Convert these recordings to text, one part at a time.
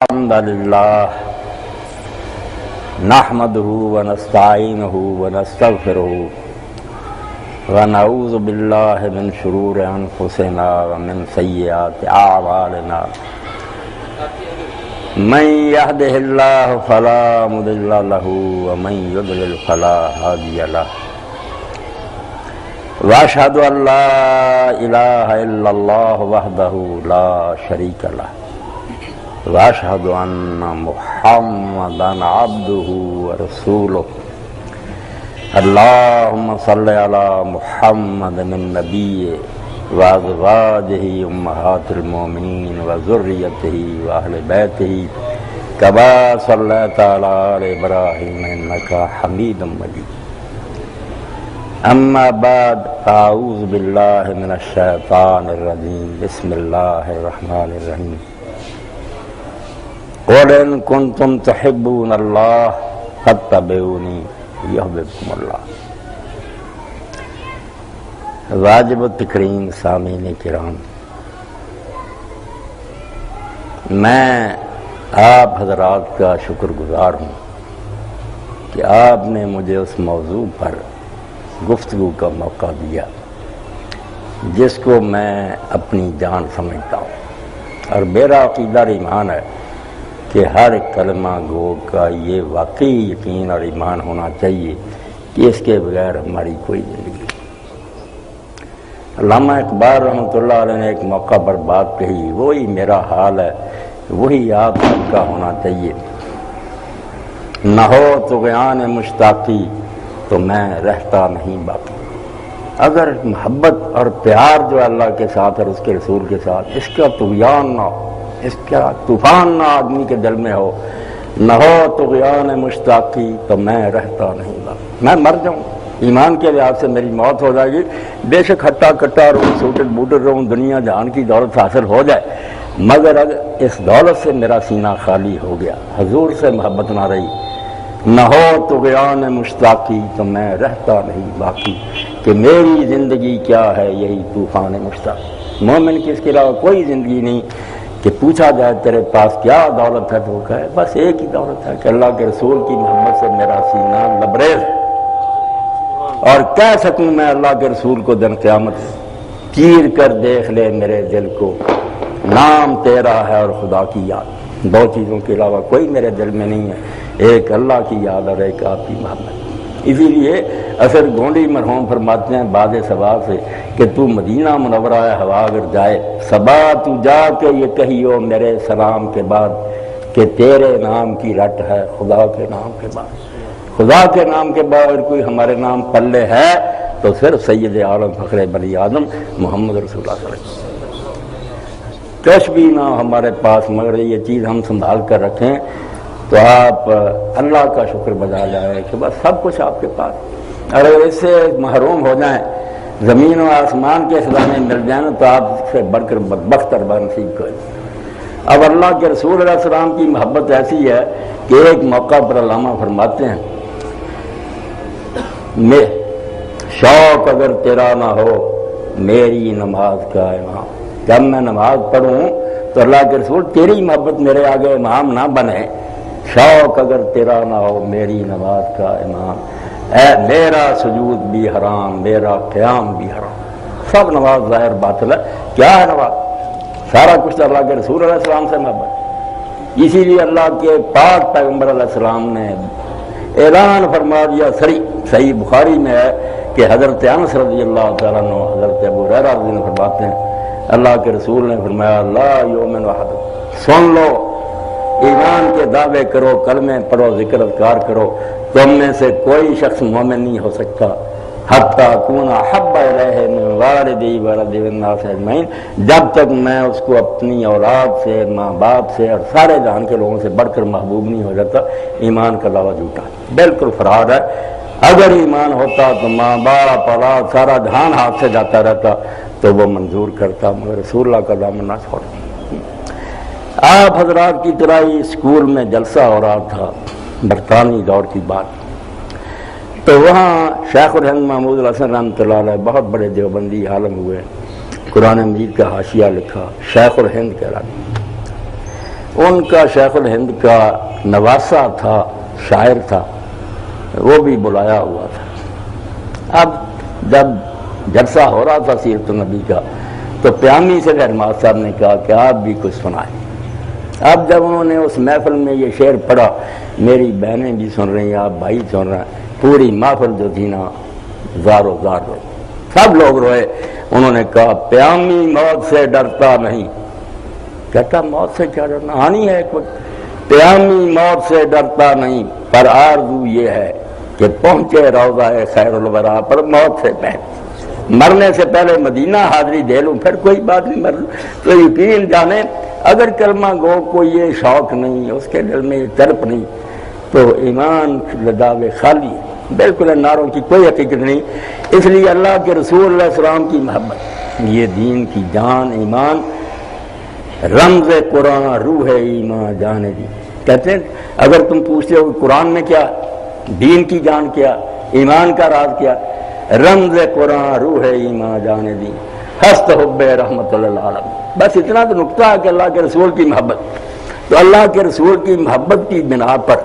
الحمد لله نحمده ونستعينه ونستغفره ونعوذ بالله من شرور أنفسنا ومن سيئات أعمالنا من يهده الله فلا مضل له ومن يضلل فلا هادي له وأشهد أن لا إله إلا الله وحده لا شريك له وأشهد أن محمدًا عبده ورسوله اللهم صل على محمد النبي وأزواجه أمهات المؤمنين وذريته وأهل بيته كما صليت على آل إبراهيم إنك حميد مجيد أما بعد فأعوذ بالله من الشيطان الرجيم بسم الله الرحمن الرحيم قل إن كنتم تحبون الله فاتبعوني يحببكم الله۔ واجب التکریم سامعین کرام، میں آپ حضرات کا شکر گزار ہوں کہ آپ نے مجھے اس موضوع پر گفتگو کا موقع دیا جس کو میں اپنی جان سمجھتا ہوں، اور میرا عقیدہ اور ایمان ہے کہ ہر کلمہ گو کا یہ واقعی یقین اور ایمان ہونا چاہیے کہ اس کے بغیر ہماری کوئی زندگی نہیں۔ علامہ اقبال رحمۃ اللہ علیہ نے ایک موقع پر بات کہی، وہی میرا حال ہے، وہی آپ سب کا ہونا چاہیے۔ نہ ہو طغیان مشتاقی تو میں رہتا نہیں باقی۔ اگر محبت اور پیار جو اللہ کے ساتھ اور اس کے رسول کے ساتھ، اس کا طغیان نہ ہو، اس کا طوفان نہ آدمی کے دل میں ہو، نہ ہو طغیان مشتاقی تو میں رہتا نہیں باقی۔ میں مر جاؤں، ایمان کے لحاظ سے میری موت ہو جائے گی، بے شک ہٹا کٹا رہوں، سوٹر بوٹر رہوں، دنیا جہان کی دولت حاصل ہو جائے، مگر اگر اس دولت سے میرا سینہ خالی ہو گیا، حضور سے محبت نہ رہی، نہ ہو طغیان مشتاقی تو میں رہتا نہیں باقی، کہ میری زندگی کیا ہے یہی طوفان مشتاق۔ مومن کی اس کے علاوہ کوئی زندگی نہیں کہ پوچھا جائے تیرے پاس کیا دولت ہے تو وہ کہے بس ایک ہی دولت ہے کہ اللہ کے رسول کی محبت سے میرا سینہ لبریز ہے، اور کہہ سکوں میں اللہ کے رسول کو دن قیامت چیر کر دیکھ لے میرے دل کو، نام تیرا ہے اور خدا کی یاد، دو چیزوں کے علاوہ کوئی میرے دل میں نہیں ہے، ایک اللہ کی یاد اور ایک آپ کی محبت۔ اسی لیے اثر گونڈی مرحوم فرماتے ہیں بعد صبا سے کہ تو مدینہ منورہ ہوا اگر جائے، صبا تو جا کے یہ کہیو میرے سلام کے بعد کہ تیرے نام کی رٹ ہے خدا کے نام کے بعد۔ خدا کے نام کے بعد اگر کوئی ہمارے نام پلے ہے تو صرف سید عالم فخر بنی آدم محمد رسول اللہ صلی اللہ علیہ وسلم۔ کچھ بھی نہ ہمارے پاس مگر یہ چیز ہم سنبھال کر رکھیں تو آپ اللہ کا شکر بجا جائے کہ بس سب کچھ آپ کے پاس، اگر اس سے محروم ہو جائیں، زمین و آسمان کے خزانے مل جائیں تو آپ سے بڑھ کر بدبخت اور بدنصیب کوئی۔ اب اللہ کے رسول علیہ السلام کی محبت ایسی ہے کہ ایک موقع پر علامہ فرماتے ہیں میں شوق اگر تیرا نہ ہو میری نماز کا امام، جب میں نماز پڑھوں تو اللہ کے رسول تیری محبت میرے آگے امام نہ بنے، شوق اگر تیرا نہ ہو میری نماز کا امام، اے میرا سجود بھی حرام میرا قیام بھی حرام۔ سب نماز ظاہر باطل ہے، کیا ہے نماز؟ سارا کچھ اللہ کے رسول علیہ السلام سے محبت۔ اسی لیے اللہ کے پاک پیغمبر علیہ السلام نے اعلان فرما دیا، صحیح بخاری میں ہے کہ حضرت انس رضی اللہ تعالیٰ عنہ حضرت ابو ہریرہ رضی اللہ عنہ فرماتے ہیں اللہ کے رسول نے فرمایا لا یؤمن احدکم، سن لو، ایمان کے دعوے کرو، کلمے پڑھو، ذکر اذکار کرو، تم میں سے کوئی شخص مومن نہیں ہو سکتا حتی اکون احب الیہ من والدی وولدی والناس اجمعین، جب تک میں اس کو اپنی اولاد سے، ماں باپ سے اور سارے جہان کے لوگوں سے بڑھ کر محبوب نہیں ہو جاتا۔ ایمان کا دعویٰ جھوٹا بالکل فراد ہے۔ اگر ایمان ہوتا تو ماں باپ اولاد سارا جہان ہاتھ سے جاتا رہتا تو وہ منظور کرتا، مگر رسول اللہ کا دامن نہ چھوڑتا۔ آپ حضرات کی طرح ہی اسکول میں جلسہ ہو رہا تھا، برطانوی دور کی بات، تو وہاں شیخ الہند محمود الحسن رحمۃ اللہ علیہ بہت بڑے دیوبندی عالم ہوئے، قرآن مجید کا حاشیہ لکھا، شیخ الہند کہلاتے، ان کا شیخ الہند کا نواسا تھا، شاعر تھا، وہ بھی بلایا ہوا تھا۔ اب جب جلسہ ہو رہا تھا سیرت النبی کا تو پیامی سے رحمات صاحب نے کہا کہ آپ بھی کچھ سنائیں۔ اب جب انہوں نے اس محفل میں یہ شعر پڑھا، میری بہنیں بھی سن رہی ہیں، آپ بھائی سن رہے ہیں، پوری محفل جو تھی نا زارو زار روئے، سب لوگ روئے۔ انہوں نے کہا پیامی موت سے ڈرتا نہیں۔ کہتا موت سے کیا ڈرنا، آنی ہے ایک وقت۔ پیامی موت سے ڈرتا نہیں، پر آرزو یہ ہے کہ پہنچے روضہ خیر الورا پر موت سے پہلے، مرنے سے پہلے مدینہ حاضری دے لوں، پھر کوئی بات نہیں، مر تو یقین جانے اگر کلمہ گو کو یہ شوق نہیں، اس کے دل میں یہ تڑپ نہیں، تو ایمان لداوے خالی ہے، بالکل نعروں کی کوئی حقیقت نہیں۔ اس لیے اللہ کے رسول اللہ علیہ السلام کی محبت، یہ دین کی جان، ایمان، رمز قرآن، روح ایمان، جان دی۔ کہتے ہیں اگر تم پوچھتے ہو کہ قرآن میں کیا، دین کی جان کیا، ایمان کا راز کیا، رمز قرآن، روح ایمان، جان دی، ہست حب رحمت اللہ عالم۔ بس اتنا تو نقطہ ہے کہ اللہ کے رسول کی محبت۔ تو اللہ کے رسول کی محبت کی بنا پر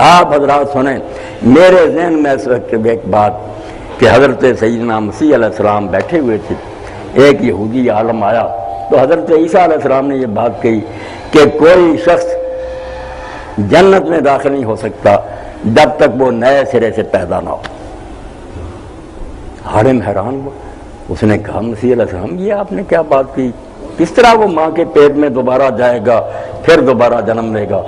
آپ حضرات سنیں، میرے ذہن میں اس وقت ایک بات کہ حضرت سیدنا مسیح علیہ السلام بیٹھے ہوئے تھے، ایک یہودی عالم آیا تو حضرت عیسیٰ علیہ السلام نے یہ بات کہی کہ کوئی شخص جنت میں داخل نہیں ہو سکتا جب تک وہ نئے سرے سے پیدا نہ ہو۔ عالم حیران ہوا، اس نے کہا مسیح علیہ السلام یہ آپ نے کیا بات کی، کس طرح وہ ماں کے پیٹ میں دوبارہ جائے گا پھر دوبارہ جنم لے گا؟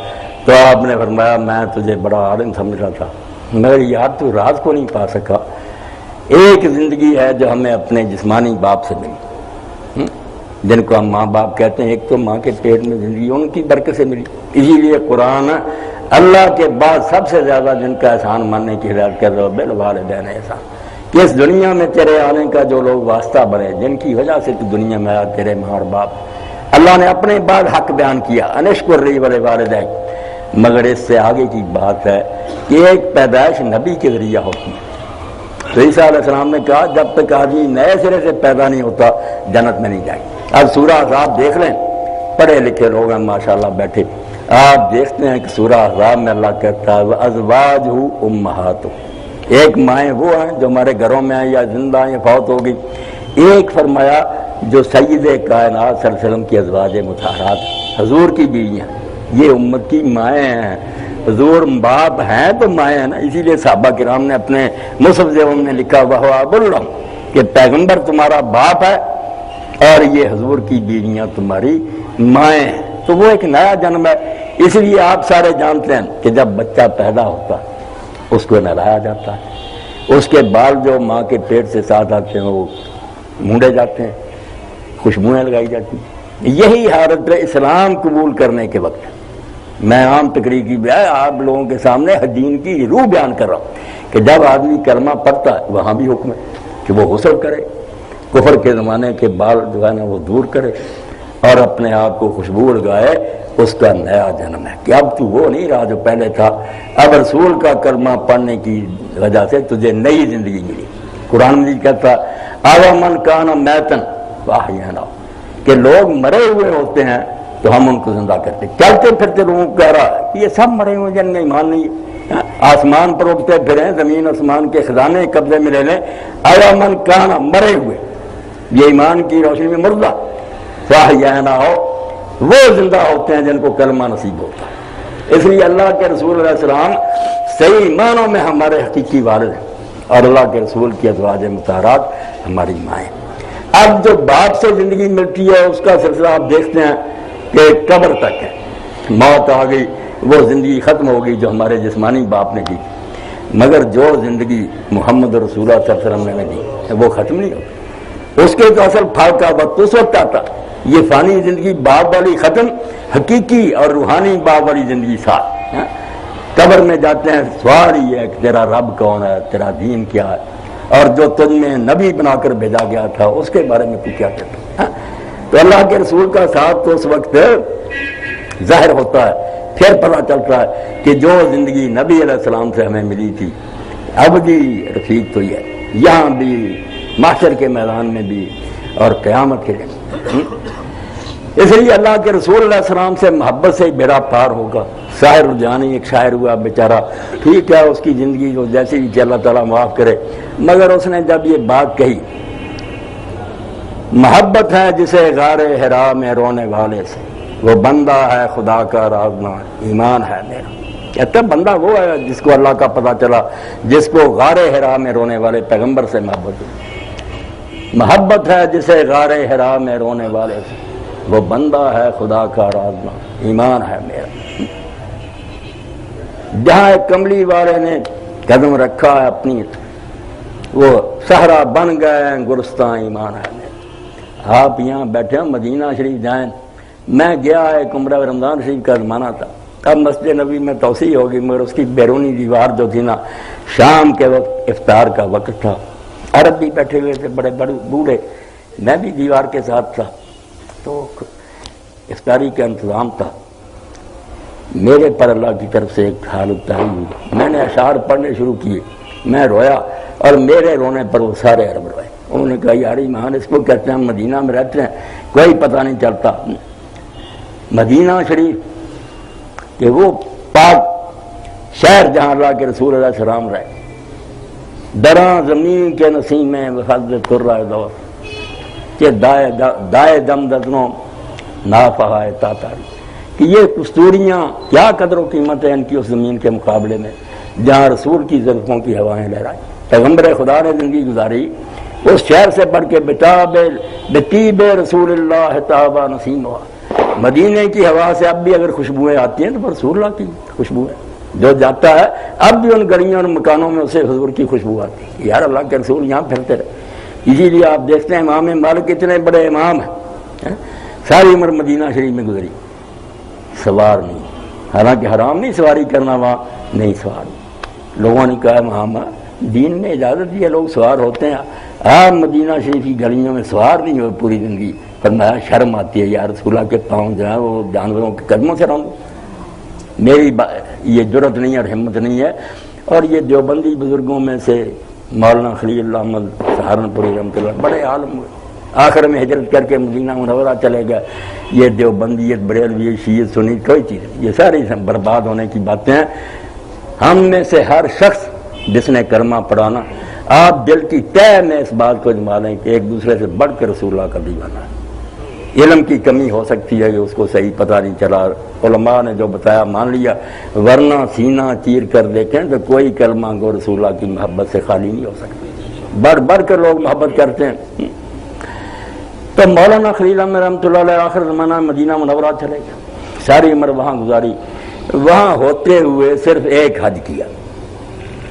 تو آپ نے فرمایا میں تجھے بڑا عالم سمجھ رہا تھا مگر یار تو راز کو نہیں پا سکا۔ ایک زندگی ہے جو ہمیں اپنے جسمانی باپ سے ملی، جن کو ہم ماں باپ کہتے ہیں، ایک تو ماں کے پیٹ میں زندگی ان کی برکت سے ملی۔ اسی لیے قرآن اللہ کے بعد سب سے زیادہ جن کا احسان ماننے کی ہدایت کر رہے ہو بالوالدین احسان، کہ اس دنیا میں تیرے آنے کا جو لوگ واسطہ بنے، جن کی وجہ سے تو دنیا میں آیا، تیرے ماں اور باپ۔ اللہ نے اپنے بعد حق بیان کیا انشکر لی والوالدین، مگر اس سے آگے کی بات ہے کہ ایک پیدائش نبی کے ذریعہ ہوتی ہے۔ تو عیسیٰ علیہ السلام نے کہا جب تک آدمی نئے سرے سے پیدا نہیں ہوتا جنت میں نہیں جائے۔ اب سورہ احزاب دیکھ لیں، پڑھے لکھے لوگ ہیں ماشاءاللہ بیٹھے، آپ دیکھتے ہیں کہ سورہ احزاب میں اللہ کہتا ہے وَأَزْوَاجُهُ أُمَّهَاتُهُمْ، ایک مائیں وہ ہیں جو ہمارے گھروں میں ہیں یا زندہ ہیں یا فوت ہو گئی، ایک فرمایا جو سید کائنات صلی اللہ علیہ وسلم کی ازواج مطہرات حضور کی بیویاں، یہ امت کی مائیں ہیں۔ حضور باپ ہیں تو مائیں ہیں نا، اسی لیے صحابہ کرام نے اپنے مصحف میں لکھا وَهُوَ أَبُو اللَّهِ کہ پیغمبر تمہارا باپ ہے اور یہ حضور کی بیویاں تمہاری مائیں ہیں۔ تو وہ ایک نیا جنم ہے۔ اس لیے آپ سارے جانتے ہیں کہ جب بچہ پیدا ہوتا ہے اس کو نہلایا جاتا ہے، اس کے بال جو ماں کے پیٹ سے ساتھ آتے ہیں وہ مونڈے جاتے ہیں، خوشبوئیں لگائی جاتی ہیں۔ یہی حالت اسلام قبول کرنے کے وقت میں عام تقریر کی بجائے آپ لوگوں کے سامنے دین کی روح بیان کر رہا ہوں کہ جب آدمی کلمہ پڑھتا ہے وہاں بھی حکم ہے کہ وہ غسل کرے، کفر کے زمانے کے بال جو ہے نا وہ دور کرے اور اپنے آپ کو خوشبو لگائے، اس کا نیا جنم ہے کہ اب تو وہ نہیں رہا جو پہلے تھا، اب رسول کا کلمہ پڑھنے کی وجہ سے تجھے نئی زندگی ملی۔ قرآن مجید کہتا اَوَمَنْ كَانَ مَيْتًا فَأَحْيَيْنَاهُ کہ لوگ مرے ہوئے ہوتے ہیں تو ہم ان کو زندہ کرتے، چلتے پھرتے لوگوں کو کہہ رہا ہے یہ سب مرے ہوئے جن میں ایمان نہیں ہے، آسمان پر اٹھتے پھریں، زمین آسمان کے خزانے قبضے میں لے لیں، اَوَمَنْ كَانَ مرے ہوئے، یہ ایمان کی روشنی میں مردہ، فَأَحْيَيْنَاهُ وہ زندہ ہوتے ہیں جن کو کلمہ نصیب ہوتا ہے۔ اس لیے اللہ کے رسول علیہ السلام صحیح معنوں میں ہمارے حقیقی والد ہیں اور اللہ کے رسول کی ازواج مطہرات ہماری مائیں۔ اب جو باپ سے زندگی ملتی ہے اس کا سلسلہ آپ دیکھتے ہیں کہ قبر تک ہے، موت آ گئی وہ زندگی ختم ہو گئی جو ہمارے جسمانی باپ نے دی، مگر جو زندگی محمد رسول اللہ صلی اللہ علیہ وسلم نے دی وہ ختم نہیں ہوتی، اس کے تو اصل پھل کا وقت اس وقت آتا۔ یہ فانی زندگی باپ والی ختم، حقیقی اور روحانی باپ والی زندگی ساتھ۔ قبر میں جاتے ہیں سوال یہ ہے کہ تیرا رب کون ہے، تیرا دین کیا ہے، اور جو تجھ میں نبی بنا کر بھیجا گیا تھا اس کے بارے میں تو کیا کہتا ہے۔ تو اللہ کے رسول کا ساتھ تو اس وقت ظاہر ہوتا ہے، پھر پتہ چلتا ہے کہ جو زندگی نبی علیہ السلام سے ہمیں ملی تھی ابدی رفیق تو یہ یہاں بھی، محشر کے میدان میں بھی اور قیامت کے دن۔ اس لیے اللہ کے رسول علیہ السلام سے محبت سے بیڑا پار ہوگا۔ ساحر جانی ایک شاعر ہوا بیچارہ، ٹھیک ہے اس کی زندگی کو جیسی بھی اللہ تعالیٰ معاف کرے، مگر اس نے جب یہ بات کہی، محبت ہے جسے غار حرا میں رونے والے سے، وہ بندہ ہے خدا کا رازنا، ایمان ہے میرا۔ کہتا بندہ وہ ہے جس کو اللہ کا پتہ چلا، جس کو غار حرا میں رونے والے پیغمبر سے محبت ہوئی۔ محبت ہے جسے غار حرا میں رونے والے سے، وہ بندہ ہے خدا کا رازنا، ایمان ہے میرا۔ جہاں ایک کملی والے نے قدم رکھا ہے اپنی، وہ صحرا بن گئے گلستان، ایمان ہے میرا۔ آپ یہاں بیٹھے ہیں، مدینہ شریف جائیں۔ میں گیا ایک عمرہ رمضان شریف کا زمانہ تھا، اب مسجد نبی میں توسیع ہوگی، مگر اس کی بیرونی دیوار جو تھی نا، شام کے وقت افطار کا وقت تھا، عرب بھی بیٹھے ہوئے تھے بڑے بڑے بوڑھے، میں بھی دیوار کے ساتھ تھا، تو افطاری کا انتظام تھا۔ میرے پر اللہ کی طرف سے ایک حالت طاری ہوئی، میں نے اشعار پڑھنے شروع کیے، میں رویا، اور میرے رونے پر وہ سارے عرب روئے۔ انہوں نے کہا یار ایمان اس کو کہتے ہیں، مدینہ میں رہتے ہیں کوئی پتہ نہیں چلتا۔ مدینہ شریف کہ وہ پاک شہر جہاں اللہ کے رسول علیہ السلام رہے، دراں زمین کے نسیم میں وفد ترہ دور کہ دائے دم ددنوں نافہائے تاتاری، کہ یہ کستوریاں کیا قدر و قیمت ہے ان کی اس زمین کے مقابلے میں جہاں رسول کی زلفوں کی ہوائیں لہرائیں۔ پیغمبر خدا نے زندگی گزاری اس شہر سے بڑھ کے بطیب رسول اللہ تابا نسیم ہوا۔ مدینے کی ہوا سے اب بھی اگر خوشبوئیں آتی ہیں تو رسول اللہ کی خوشبوئیں، جو جاتا ہے اب بھی ان گلیوں اور مکانوں میں اسے حضور کی خوشبو آتی ہے۔ یار اللہ کے رسول یہاں پھرتے رہے، اسی لیے آپ دیکھتے ہیں امام مالک اتنے بڑے امام ہیں، ساری عمر مدینہ شریف میں گزری، سوار نہیں، حالانکہ حرام نہیں سواری کرنا، وہاں نہیں سوار۔ لوگوں نے کہا وہاں دین میں اجازت دی ہے، لوگ سوار ہوتے ہیں، آپ مدینہ شریف کی گلیوں میں سوار نہیں ہوئے پوری زندگی۔ فرمایا شرم آتی ہے یا رسول اللہ کے پاؤں جو ہے وہ جانوروں کے قدموں سے رہوں، میری یہ جرت نہیں اور ہمت نہیں ہے۔ اور یہ دیوبندی بزرگوں میں سے مولانا خلیل اللہ احمد سہارنپوری رحمۃ اللہ بڑے عالم ہوئے، آخر میں ہجرت کر کے مدینہ منورہ چلے گئے۔ یہ دیوبندیت، بریلوی، شیعت، سنی کوئی چیز نہیں، یہ ساری برباد ہونے کی باتیں ہیں۔ ہم میں سے ہر شخص جس نے کلمہ پڑھانا، آپ دل کی تہ میں اس بات کو جما لیں کہ ایک دوسرے سے بڑھ کر رسول اللہ کا دیوانہ ہے۔ علم کی کمی ہو سکتی ہے کہ اس کو صحیح پتہ نہیں چلا، علماء نے جو بتایا مان لیا، ورنہ سینہ چیر کر دیکھیں تو کوئی کلمہ کو رسول اللہ کی محبت سے خالی نہیں ہو سکتی، بڑھ بڑھ کر لوگ محبت کرتے ہیں۔ تو مولانا خلیل احمد رحمۃ اللہ علیہ آخر زمانہ مدینہ منورہ چلے گئے، ساری عمر وہاں گزاری، وہاں ہوتے ہوئے صرف ایک حج کیا،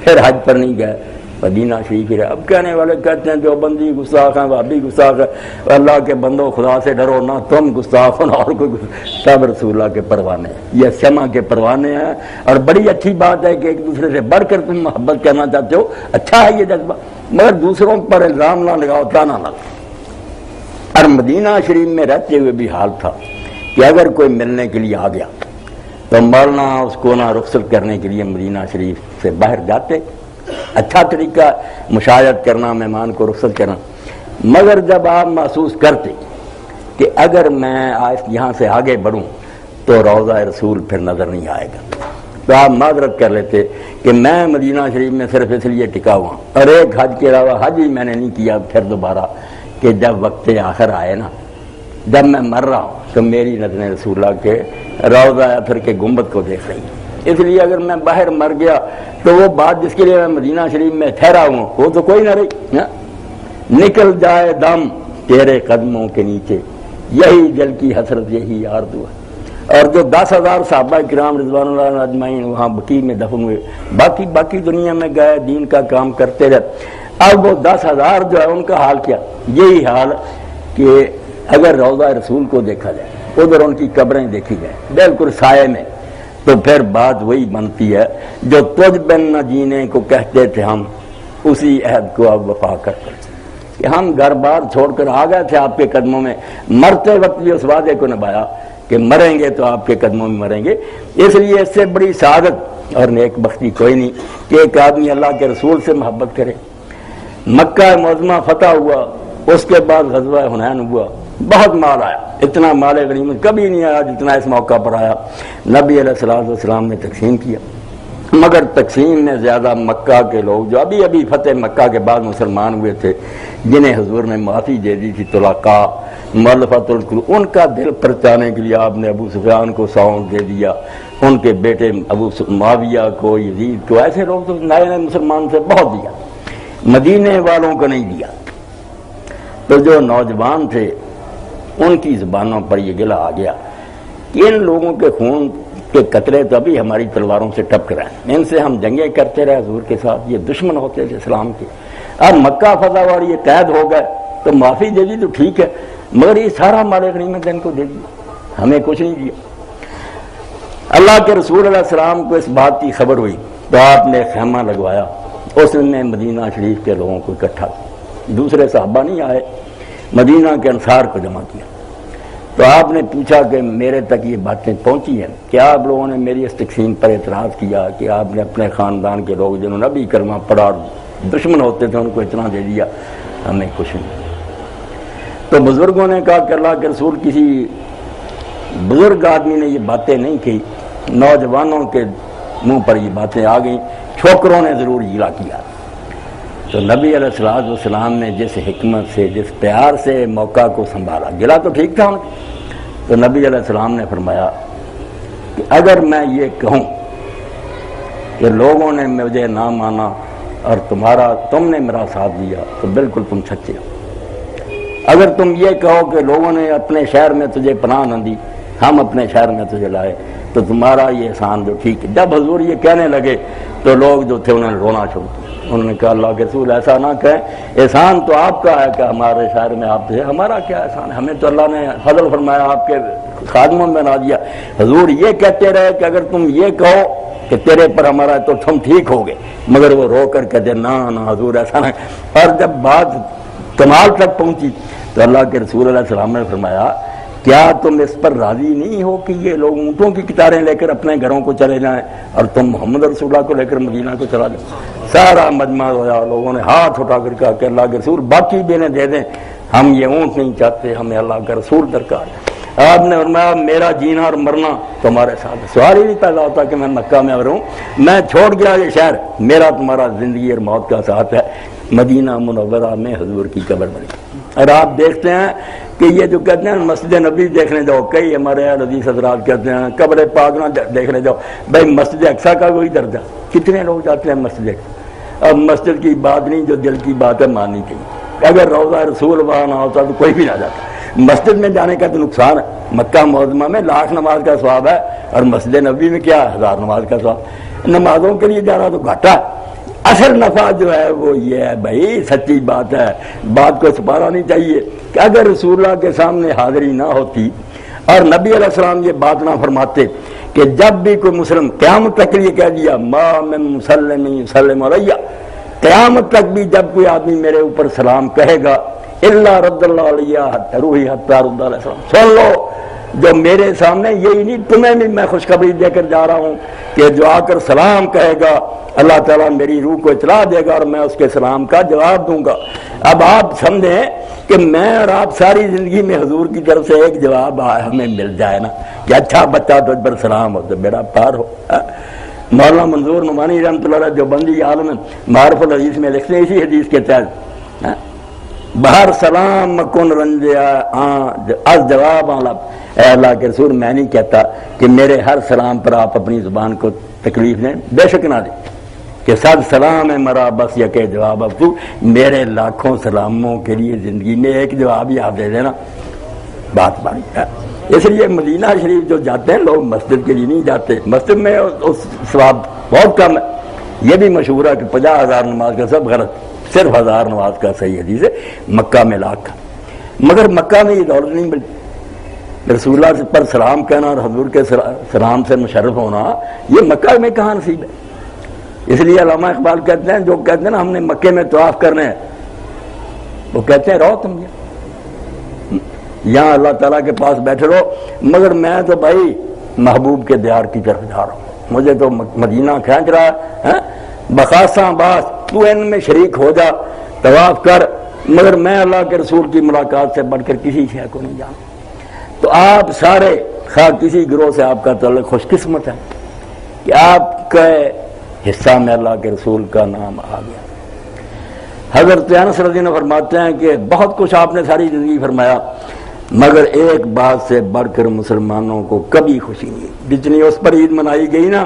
پھر حج پر نہیں گئے، مدینہ شریف ہی رہے۔ اب کہنے والے کہتے ہیں دیوبندی گستاخ ہیں، وہابی گستاخ ہے، اللہ کے بندوں خدا سے ڈرو، نہ تم گستاخ ہو نہ اور کوئی، سب رسول اللہ کے پروانے ہیں، یہ شمع کے پروانے ہیں۔ اور بڑی اچھی بات ہے کہ ایک دوسرے سے بڑھ کر تم محبت کرنا چاہتے ہو، اچھا ہے یہ جذبہ، مگر دوسروں پر الزام نہ لگاؤ، تانا نہ لگاؤ۔ اور مدینہ شریف میں رہتے ہوئے بھی حال تھا کہ اگر کوئی ملنے کے لیے آ گیا تو مولانا اس کو نہ رخصت کرنے کے لیے مدینہ شریف سے باہر جاتے، اچھا طریقہ مشاہدت کرنا، مہمان کو رخصت کرنا۔ مگر جب آپ محسوس کرتے کہ اگر میں یہاں سے آگے بڑھوں تو روضہ رسول پھر نظر نہیں آئے گا، تو آپ معذرت کر لیتے کہ میں مدینہ شریف میں صرف اس لیے ٹکا ہوا اور ایک حج کے علاوہ حج ہی میں نے نہیں کیا پھر دوبارہ، کہ جب وقت آخر آئے نا، جب میں مر رہا ہوں تو میری نظریں رسول اللہ کے روضہ پھر کے گنبد کو دیکھ رہی ہیں۔ اس لیے اگر میں باہر مر گیا تو وہ بات جس کے لیے میں مدینہ شریف میں ٹھہرا ہوں وہ تو کوئی نہ رہی۔ نکل جائے دم تیرے قدموں کے نیچے، یہی دل کی حسرت، یہی آرزو ہے۔ اور جو 10,000 صحابہ کرام رضوان اللہ اجمعین وہاں بقیع میں دفن ہوئے، باقی دنیا میں گئے، دین کا کام کرتے رہے، اب وہ 10,000 جو ہے ان کا حال کیا؟ یہی حال کہ اگر روضہ رسول کو دیکھا جائے، ادھر ان کی قبریں دیکھی جائیں بالکل سائے میں، تو پھر بات وہی بنتی ہے جو تجھ بن نہ جینے کو کہتے تھے ہم، اسی عہد کو اب وفا کرتے کہ ہم گھر بار چھوڑ کر آ گئے تھے آپ کے قدموں میں، مرتے وقت بھی اس وعدے کو نبھایا کہ مریں گے تو آپ کے قدموں میں مریں گے۔ اس لیے اس سے بڑی سعادت اور نیک بختی کوئی نہیں کہ ایک آدمی اللہ کے رسول سے محبت کرے۔ مکہ معظمہ فتح ہوا، اس کے بعد غزوہ حنین ہوا، بہت مال آیا، اتنا مال غنیمت کبھی نہیں آیا جتنا اس موقع پر آیا۔ نبی علیہ السلام نے تقسیم کیا، مگر تقسیم میں زیادہ مکہ کے لوگ جو ابھی ابھی فتح مکہ کے بعد مسلمان ہوئے تھے، جنہیں حضور نے معافی دے دی تھی، طلقاء، مؤلفۃ القلوب، ان کا دل پرچانے کے لیے آپ نے ابو سفیان کو ساؤنڈ دے دیا، ان کے بیٹے ابو معاویہ کو، یزید کو، ایسے لوگ تو نئے نئے مسلمان سے بہت دیا، مدینے والوں کو نہیں دیا۔ تو جو نوجوان تھے ان کی زبانوں پر یہ گلہ آ گیا کہ ان لوگوں کے خون کے قطرے تو ابھی ہماری تلواروں سے ٹپک رہے ہیں، ان سے ہم جنگیں کرتے رہے حضور کے ساتھ، یہ دشمن ہوتے تھے اسلام کے، اب مکہ فتح اور یہ قید ہو گئے تو معافی دے دی تو ٹھیک ہے، مگر یہ سارا مال غنیمت ان کو دے دیا، ہمیں کچھ نہیں دیا۔ اللہ کے رسول علیہ السلام کو اس بات کی خبر ہوئی تو آپ نے خیمہ لگوایا، اس نے مدینہ شریف کے لوگوں کو اکٹھا کیا، دوسرے صحابہ نہیں آئے، مدینہ کے انصار کو جمع کیا۔ تو آپ نے پوچھا کہ میرے تک یہ باتیں پہنچی ہیں، کیا آپ لوگوں نے میری اس تقسیم پر اعتراض کیا کہ آپ نے اپنے خاندان کے لوگ جنہوں نے نبی کرما پڑھا دشمن ہوتے تھے ان کو اتنا دے دیا، ہمیں کچھ نہیں۔ تو بزرگوں نے کہا کہ اللہ کے رسول کسی بزرگ آدمی نے یہ باتیں نہیں کی، نوجوانوں کے منہ پر یہ باتیں آ گئیں، چھوکروں نے ضرور گیلا کیا۔ تو نبی علیہ السلام نے جس حکمت سے، جس پیار سے موقع کو سنبھالا، گلا تو ٹھیک تھا ان کا، تو نبی علیہ السلام نے فرمایا کہ اگر میں یہ کہوں کہ لوگوں نے مجھے نہ مانا اور تم نے میرا ساتھ دیا تو بالکل تم سچے ہو، اگر تم یہ کہو کہ لوگوں نے اپنے شہر میں تجھے پناہ نہ دی، ہم اپنے شہر میں تجھے لائے، تو تمہارا یہ احسان جو ٹھیک ہے۔ جب حضور یہ کہنے لگے تو لوگ جو تھے انہوں نے رونا شروع کیا، انہوں نے کہا اللہ کے رسول ایسا نہ کہیں، احسان تو آپ کا ہے کہ ہمارے شہر میں آپ تھے، ہمارا کیا احسان ہے، ہمیں تو اللہ نے فضل فرمایا، آپ کے خادموں میں بنا دیا۔ حضور یہ کہتے رہے کہ اگر تم یہ کہو کہ تیرے پر ہمارا تو تم ٹھیک ہوگے، مگر وہ رو کر کہتے نہ حضور ایسا نہ۔ اور جب بات کمال تک پہنچی تو اللہ کے رسول علیہ السلام نے فرمایا کیا تم اس پر راضی نہیں ہو کہ یہ لوگ اونٹوں کی قطاریں لے کر اپنے گھروں کو چلے جائیں اور تم محمد رسول اللہ کو لے کر مدینہ کو چلا جاؤ؟ سارا مجمع ہوا، لوگوں نے ہاتھ اٹھا کر کہا کہ اللہ کے رسول باقی بھی انہیں دے دیں، ہم یہ اونٹ نہیں چاہتے، ہمیں اللہ کا رسول درکار ہے۔ آپ نے فرمایا میرا جینا اور مرنا تمہارے ساتھ، سوال ہی نہیں پیدا ہوتا کہ میں مکہ میں رہوں، میں چھوڑ گیا یہ شہر، میرا تمہارا زندگی اور موت کا ساتھ ہے۔ مدینہ منورہ میں حضور کی قبر بنی، اور آپ دیکھتے ہیں کہ یہ جو کہتے ہیں مسجد نبی دیکھنے جاؤ، کئی ہمارے حدیث حضرات کہتے ہیں قبر پاک نہ دیکھنے جاؤ، بھائی مسجد اقصیٰ کا کوئی درجہ، کتنے لوگ جاتے ہیں مسجد اقصیٰ؟ اب مسجد کی بات نہیں، جو دل کی بات ہے ماننی چاہیے، اگر روضہ رسول وہاں نہ ہوتا تو کوئی بھی نہ جاتا۔ مسجد میں جانے کا تو نقصان ہے، مکہ معظمہ میں 1,00,000 نماز کا ثواب ہے اور مسجد نبی میں کیا 1,000 نماز کا ثواب، نمازوں کے لیے جانا تو گھاٹا ہے۔ اصل نفع جو ہے وہ یہ ہے بھائی، سچی بات ہے، بات کو چھپانا نہیں چاہیے کہ اگر رسول اللہ کے سامنے حاضری نہ ہوتی اور نبی علیہ السلام یہ بات نہ فرماتے کہ جب بھی کوئی مسلم قیامت تک یہ کہہ دیا ما من مسلم یسلم علیہ، قیامت تک بھی جب کوئی آدمی میرے اوپر سلام کہے گا الا رد اللہ علیہ روحی حتی رد علیہ السلام، سن لو جو میرے سامنے، یہی نہیں تمہیں بھی میں خوشخبری دے کر جا رہا ہوں کہ جو آ کر سلام کہے گا اللہ تعالیٰ میری روح کو اطلاع دے گا اور میں اس کے سلام کا جواب دوں گا۔ اب آپ سمجھیں کہ میں اور آپ ساری زندگی میں حضور کی طرف سے ایک جواب ہمیں مل جائے نا کہ اچھا بچہ تجھ پر سلام ہو تو بیڑا پار ہو۔ مولانا منظور نعمانی رحمۃ اللہ علیہ دیوبندی عالم معارف الحدیث میں لکھتے ہیں اسی حدیث کے تحت بہر سلام مکن رنجیا از جواب آلب، اے اللہ کے رسول میں نہیں کہتا کہ میرے ہر سلام پر آپ اپنی زبان کو تکلیف دیں، بے شک نہ دیں کہ صد سلام ہے مرا بس یک جواب، اب تو میرے لاکھوں سلاموں کے لیے زندگی میں ایک جواب ہی آپ دے دینا، بات باری ہے۔ اس لیے مدینہ شریف جو جاتے ہیں لوگ مسجد کے لیے نہیں جاتے، مسجد میں اس ثواب بہت کم ہے، یہ بھی مشہور ہے کہ 50,000 نماز کا سب غلط، صرف 1000 نماز کا صحیح حدیث ہے، مکہ میں 1,00,000، مگر مکہ میں یہ دولت نہیں ملتی۔ رسول اللہ پر سلام کہنا اور حضور کے سلام سے مشرف ہونا یہ مکہ میں کہاں نصیب ہے؟ اس لیے علامہ اقبال کہتے ہیں جو کہتے ہیں نا ہم نے مکے میں طواف کرنے ہیں، وہ کہتے ہیں رہو تم یہاں اللہ تعالیٰ کے پاس بیٹھے رہو، مگر میں تو بھائی محبوب کے دیار کی طرف جا رہا ہوں، مجھے تو مدینہ کھینچ رہا ہے، بخاصہ باس تو ان میں شریک ہو جا، طواف کر، مگر میں اللہ کے رسول کی ملاقات سے بڑھ کر کسی شے کو نہیں جانتا۔ تو آپ سارے خواہ کسی گروہ سے آپ کا تعلق خوش قسمت ہے کہ آپ کا حصہ میں اللہ کے رسول کا نام آ گیا۔ حضرت انس رضی اللہ عنہ فرماتے ہیں کہ بہت کچھ آپ نے ساری زندگی فرمایا، مگر ایک بات سے بڑھ کر مسلمانوں کو کبھی خوشی نہیں ہے، جتنی اس پر عید منائی گئی نا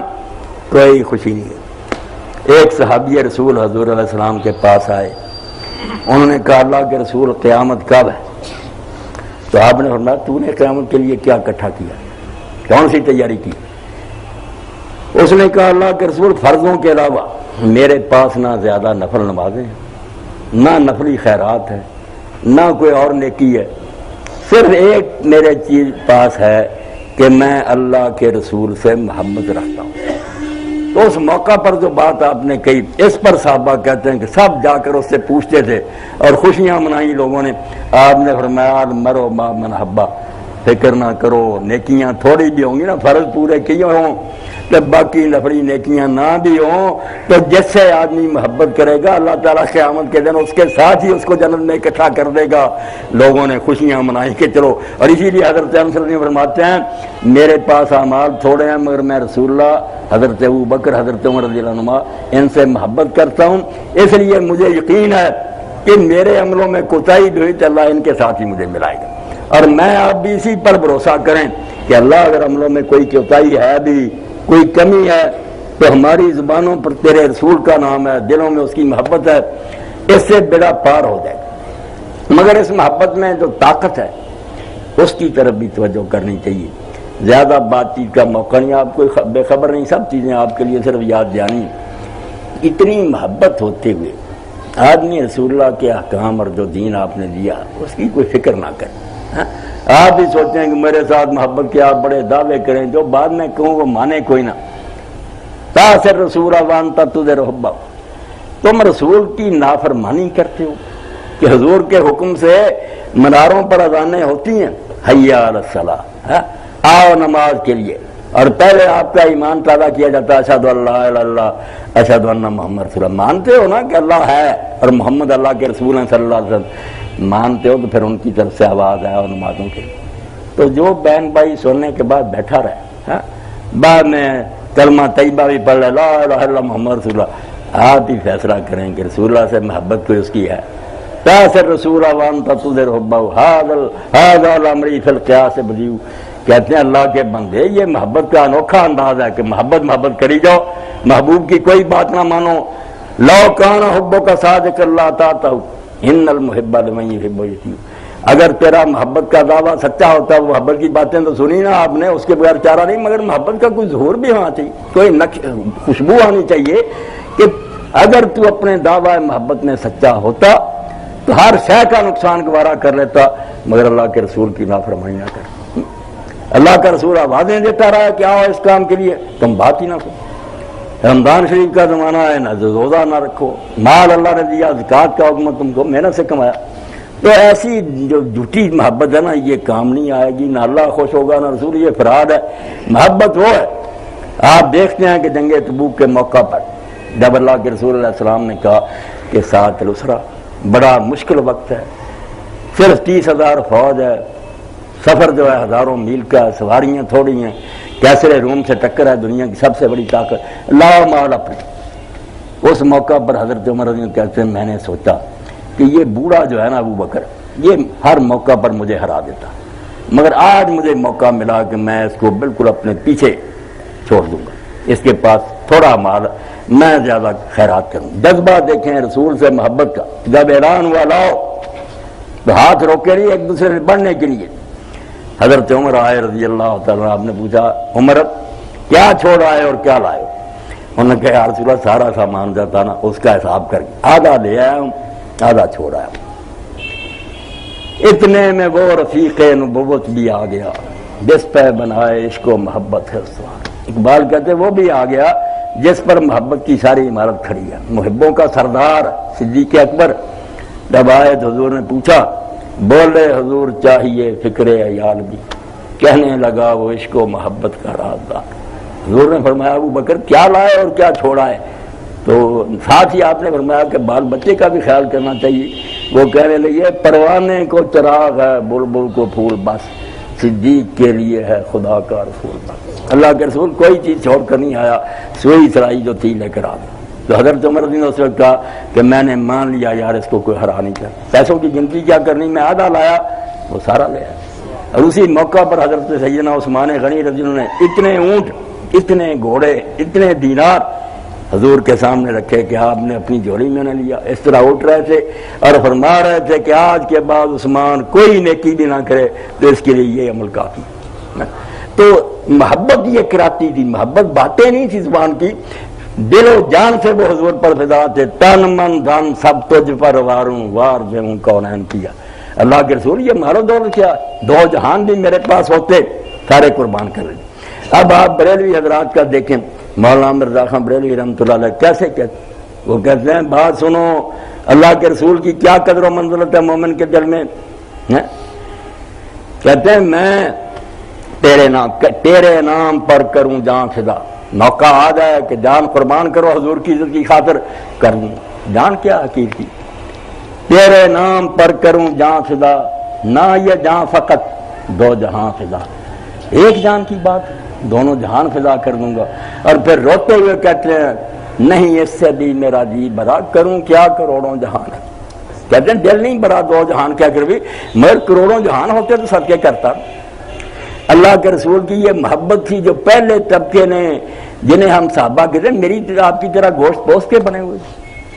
کوئی خوشی نہیں ہے۔ ایک صحابی رسول حضور علیہ السلام کے پاس آئے، انہوں نے کہا اللہ کے رسول قیامت کب ہے؟ تو آپ نے فرمایا تو نے قیامت کے لیے کیا اکٹھا کیا، کون سی تیاری کی؟ اس نے کہا اللہ کے رسول فرضوں کے علاوہ میرے پاس نہ زیادہ نفل نمازیں ہیں، نہ نفلی خیرات ہے، نہ کوئی اور نیکی ہے، صرف ایک میرے چیز پاس ہے کہ میں اللہ کے رسول سے محبت رکھتا ہوں۔ تو اس موقع پر جو بات آپ نے کہی، اس پر صحابہ کہتے ہیں کہ سب جا کر اس سے پوچھتے تھے اور خوشیاں منائی لوگوں نے۔ آپ نے فرمایا مرو ما من حبا، فکر نہ کرو، نیکیاں تھوڑی بھی ہوں گی نا، فرض پورے کیے ہوں کہ باقی نفلی نیکیاں نہ بھی ہوں، تو جس سے آدمی محبت کرے گا اللہ تعالیٰ قیامت کے دن اس کے ساتھ ہی اس کو جنت میں اکٹھا کر دے گا۔ لوگوں نے خوشیاں منائی کہ چلو، اور اسی لیے حضرت انس رضی اللہ عنہ فرماتے ہیں میرے پاس اعمال تھوڑے ہیں مگر میں رسول اللہ، حضرت ابوبکر، حضرت عمر رضی اللہ عنہ ان سے محبت کرتا ہوں، اس لیے مجھے یقین ہے کہ میرے عملوں میں کوتاہی بھی ہوئی تو اللہ ان کے ساتھ ہی مجھے ملائے گا۔ اور میں آپ بھی اسی پر بھروسہ کریں کہ اللہ اگر عملوں میں کوئی کوتاہی ہے بھی، کوئی کمی ہے، تو ہماری زبانوں پر تیرے رسول کا نام ہے، دلوں میں اس کی محبت ہے، اس سے بیڑا پار ہو جائے گا۔ مگر اس محبت میں جو طاقت ہے اس کی طرف بھی توجہ کرنی چاہیے۔ زیادہ بات چیت کا موقع نہیں، آپ کوئی بے خبر نہیں، سب چیزیں آپ کے لیے صرف یاد جانی۔ اتنی محبت ہوتے ہوئے آدمی رسول اللہ کے احکام اور جو دین آپ نے دیا اس کی کوئی فکر نہ کرے۔ آپ بھی سوچتے ہیں کہ میرے ساتھ محبت کے آپ بڑے دعوے کریں، جو بعد میں کہوں وہ مانے کوئی نہ۔ تاثر رسول وانتا تذر حبہ، تم رسول کی نافرمانی کرتے ہو کہ حضور کے حکم سے مناروں پر اذانیں ہوتی ہیں، حیا علی الصلاۃ، آؤ نماز کے لیے، اور پہلے آپ کا ایمان تازہ کیا جاتا ہے اشہد ان لا الہ الا اللہ اشہد ان محمد رسول اللہ۔ مانتے ہو نا کہ اللہ ہے اور محمد اللہ کے رسول ہیں صلی اللہ علیہ وسلم، مانتے ہو تو پھر ان کی طرف سے آواز آیا اور نمازوں کے لیے۔ تو جو بہن بھائی سننے کے بعد بیٹھا رہے، بعد میں کلمہ طیبہ بھی پڑھ لے لا الہ الا اللہ محمد رسول اللہ، آپ ہی فیصلہ کریں کہ رسول اللہ سے محبت کوئی اس کی ہے۔ تاثر رسول وانت تذر حبہ ھذا الامر فی القیاس بدیع، کہتے ہیں اللہ کے بندے یہ محبت کا انوکھا انداز ہے کہ محبت کری جاؤ، محبوب کی کوئی بات نہ مانو۔ لو کان حبک صادقا لا تعتہ ان المحب لمن یحب یطیع، اگر تیرا محبت کا دعویٰ سچا ہوتا ہے، وہ محبت کی باتیں تو سنی نا آپ نے، اس کے بغیر چارہ نہیں، مگر محبت کا کوئی ظہور بھی ہونا چاہیے، کوئی خوشبو آنی چاہیے کہ اگر تو اپنے دعویٰ محبت میں سچا ہوتا تو ہر شے کا نقصان گوارا کر لیتا، مگر اللہ کے رسول کی نافرمانی نہ کر۔ اللہ کا رسول آوازیں دیتا رہا کہ آؤ اس کام کے لیے، تم بات ہی نہ سنو۔ رمضان شریف کا زمانہ ہے، نہ روزہ نہ رکھو، مال اللہ نے دیا، زکوٰۃ کا حکم تم کو محنت سے کمایا۔ تو ایسی جو جھوٹی محبت ہے نا، یہ کام نہیں آئے گی، نہ اللہ خوش ہوگا نہ رسول، یہ فراڈ ہے۔ محبت وہ ہے، آپ دیکھتے ہیں کہ جنگ تبوک کے موقع پر جب اللہ کے رسول علیہ السلام نے کہا کہ ساتھ الاسرہ بڑا مشکل وقت ہے، صرف 30,000 فوج ہے، سفر جو ہے ہزاروں میل کا، سواریاں تھوڑی ہیں، کیسر روم سے ٹکر ہے، دنیا کی سب سے بڑی طاقت، لاؤ مال اپنے۔ اس موقع پر حضرت عمر رضی اللہ عنہ کہتے ہیں میں نے سوچا کہ یہ بوڑھا جو ہے نا ابو بکر، یہ ہر موقع پر مجھے ہرا دیتا، مگر آج مجھے موقع ملا کہ میں اس کو بالکل اپنے پیچھے چھوڑ دوں گا، اس کے پاس تھوڑا مال، میں زیادہ خیرات کروں۔ جذبہ دیکھیں رسول سے محبت کا، جب اعلان ہوا لاؤ تو ہاتھ روکے نہیں ایک دوسرے سے بڑھنے کے لیے۔ حضرت عمر آئے رضی اللہ تعالیٰ، آپ نے پوچھا عمر کیا چھوڑ آئے اور کیا لائے؟ انہوں نے کہا یا رسول اللہ سارا سامان جاتا نا اس کا حساب کر کے آدھا لے آیا ہوں، آدھا چھوڑ آیا ہوں۔ اتنے میں وہ رفیق نبوت بھی آ گیا جس پہ بنائے عشق و محبت ہے استوار۔ اقبال کہتے وہ بھی آ گیا جس پر محبت کی ساری عمارت کھڑی ہے۔ محبوں کا سردار صدیق اکبر جب آئے تو حضور نے پوچھا، بولے حضور چاہیے فکر عیال بھی، کہنے لگا وہ عشق و محبت کا رازدار۔ حضور نے فرمایا ابو بکر کیا لائے اور کیا چھوڑا ہے؟ تو ساتھ ہی آپ نے فرمایا کہ بال بچے کا بھی خیال کرنا چاہیے، وہ کہنے لگے پروانے کو چراغ ہے بلبل کو پھول بس، صدیق کے لیے ہے خدا کا رسول بس۔ اللہ کے رسول کوئی چیز چھوڑ کر نہیں آیا، سوئی سرائی جو تھی لے کر آ گیا۔ تو حضرت عمر نے اس وقت کہا کہ میں نے مان لیا یار اس کو کوئی ہرا نہیں کر، پیسوں کی گنتی کیا کرنی، میں آدھا لایا وہ سارا لے آیا۔ اور اسی موقع پر حضرت سیدنا عثمان غنی رضی اللہ عنہ نے اتنے اونٹ، اتنے گھوڑے، اتنے دینار حضور کے سامنے رکھے کہ آپ نے اپنی جوڑی میں نہ لیا، اس طرح اٹھ رہے تھے اور فرما رہے تھے کہ آج کے بعد عثمان کوئی نیکی بھی نہ کرے تو اس کے لیے یہ عمل کافی۔ تو محبت یہ کراتی تھی، محبت باتیں نہیں تھی زبان کی، دل و جان سے وہ حضور پر فدا تھے، تن من دھن سب تجھ پر واروں وار دوں کونین کیا۔ اللہ کے رسول یہ مارو دولت کیا، دو جہان بھی میرے پاس ہوتے سارے قربان کر لیں۔ اب آپ بریلوی حضرات کا دیکھیں، مولانا مرزا خان بریلوی رحمۃ اللہ علیہ کیسے کہتے، وہ کہتے ہیں بات سنو اللہ کے رسول کی کیا قدر و منزلت ہے مومن کے دل میں، کہتے ہیں میں تیرے نام پر کروں جان فدا، موقع آ جائے کہ جان قربان کرو حضور کی عزت کی خاطر کر دوں، جان کیا حقیق کی، تیرے نام پر کروں جان فدا، نہ یہ جان فقط دو جہاں فدا، ایک جان کی بات دونوں جہان فدا کر دوں گا۔ اور پھر روتے ہوئے کہتے ہیں نہیں اس سے بھی میرا جی برا، کروں کیا کروڑوں جہان ہے، کہتے ہیں دل نہیں برا دو جہان کیا کر بھی، مگر کروڑوں جہان ہوتے تو صدقے کرتا۔ اللہ کے رسول کی یہ محبت تھی جو پہلے طبقے نے، جنہیں ہم صحابہ کہتے ہیں میری آپ کی طرح گوشت پوست کے بنے ہوئے،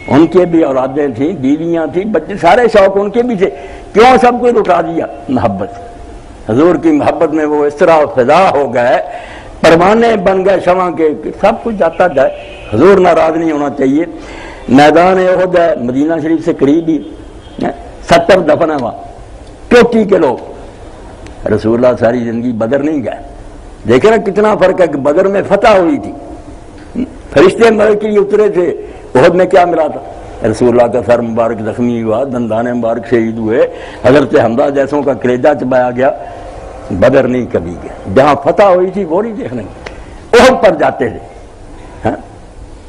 ان کے بھی اولادیں تھیں، بیویاں تھیں، بچے، سارے شوق ان کے بھی تھے، کیوں سب کو لٹا دیا؟ محبت، حضور کی محبت میں وہ اس طرح فدا ہو گئے، پروانے بن گئے شمع کے، سب کچھ جاتا جائے، حضور ناراض نہیں ہونا چاہیے۔ میدان احد ہے مدینہ شریف سے قریب ہی، 70 دفن ہے وہاں، چوٹی کے لوگ، رسول اللہ ساری زندگی بدر نہیں گئے، دیکھیں نا کتنا فرق ہے کہ بدر میں فتح ہوئی تھی، فرشتے مر کے لیے اترے تھے، احد میں کیا ملا تھا؟ رسول اللہ کا سر مبارک زخمی ہوا، دندان مبارک شہید ہوئے، حضرت حمزہ جیسوں کا کلیجہ چبایا گیا، بدر نہیں کبھی گیا، جہاں فتح ہوئی تھی وہ نہیں دیکھنے، احد پر جاتے تھے،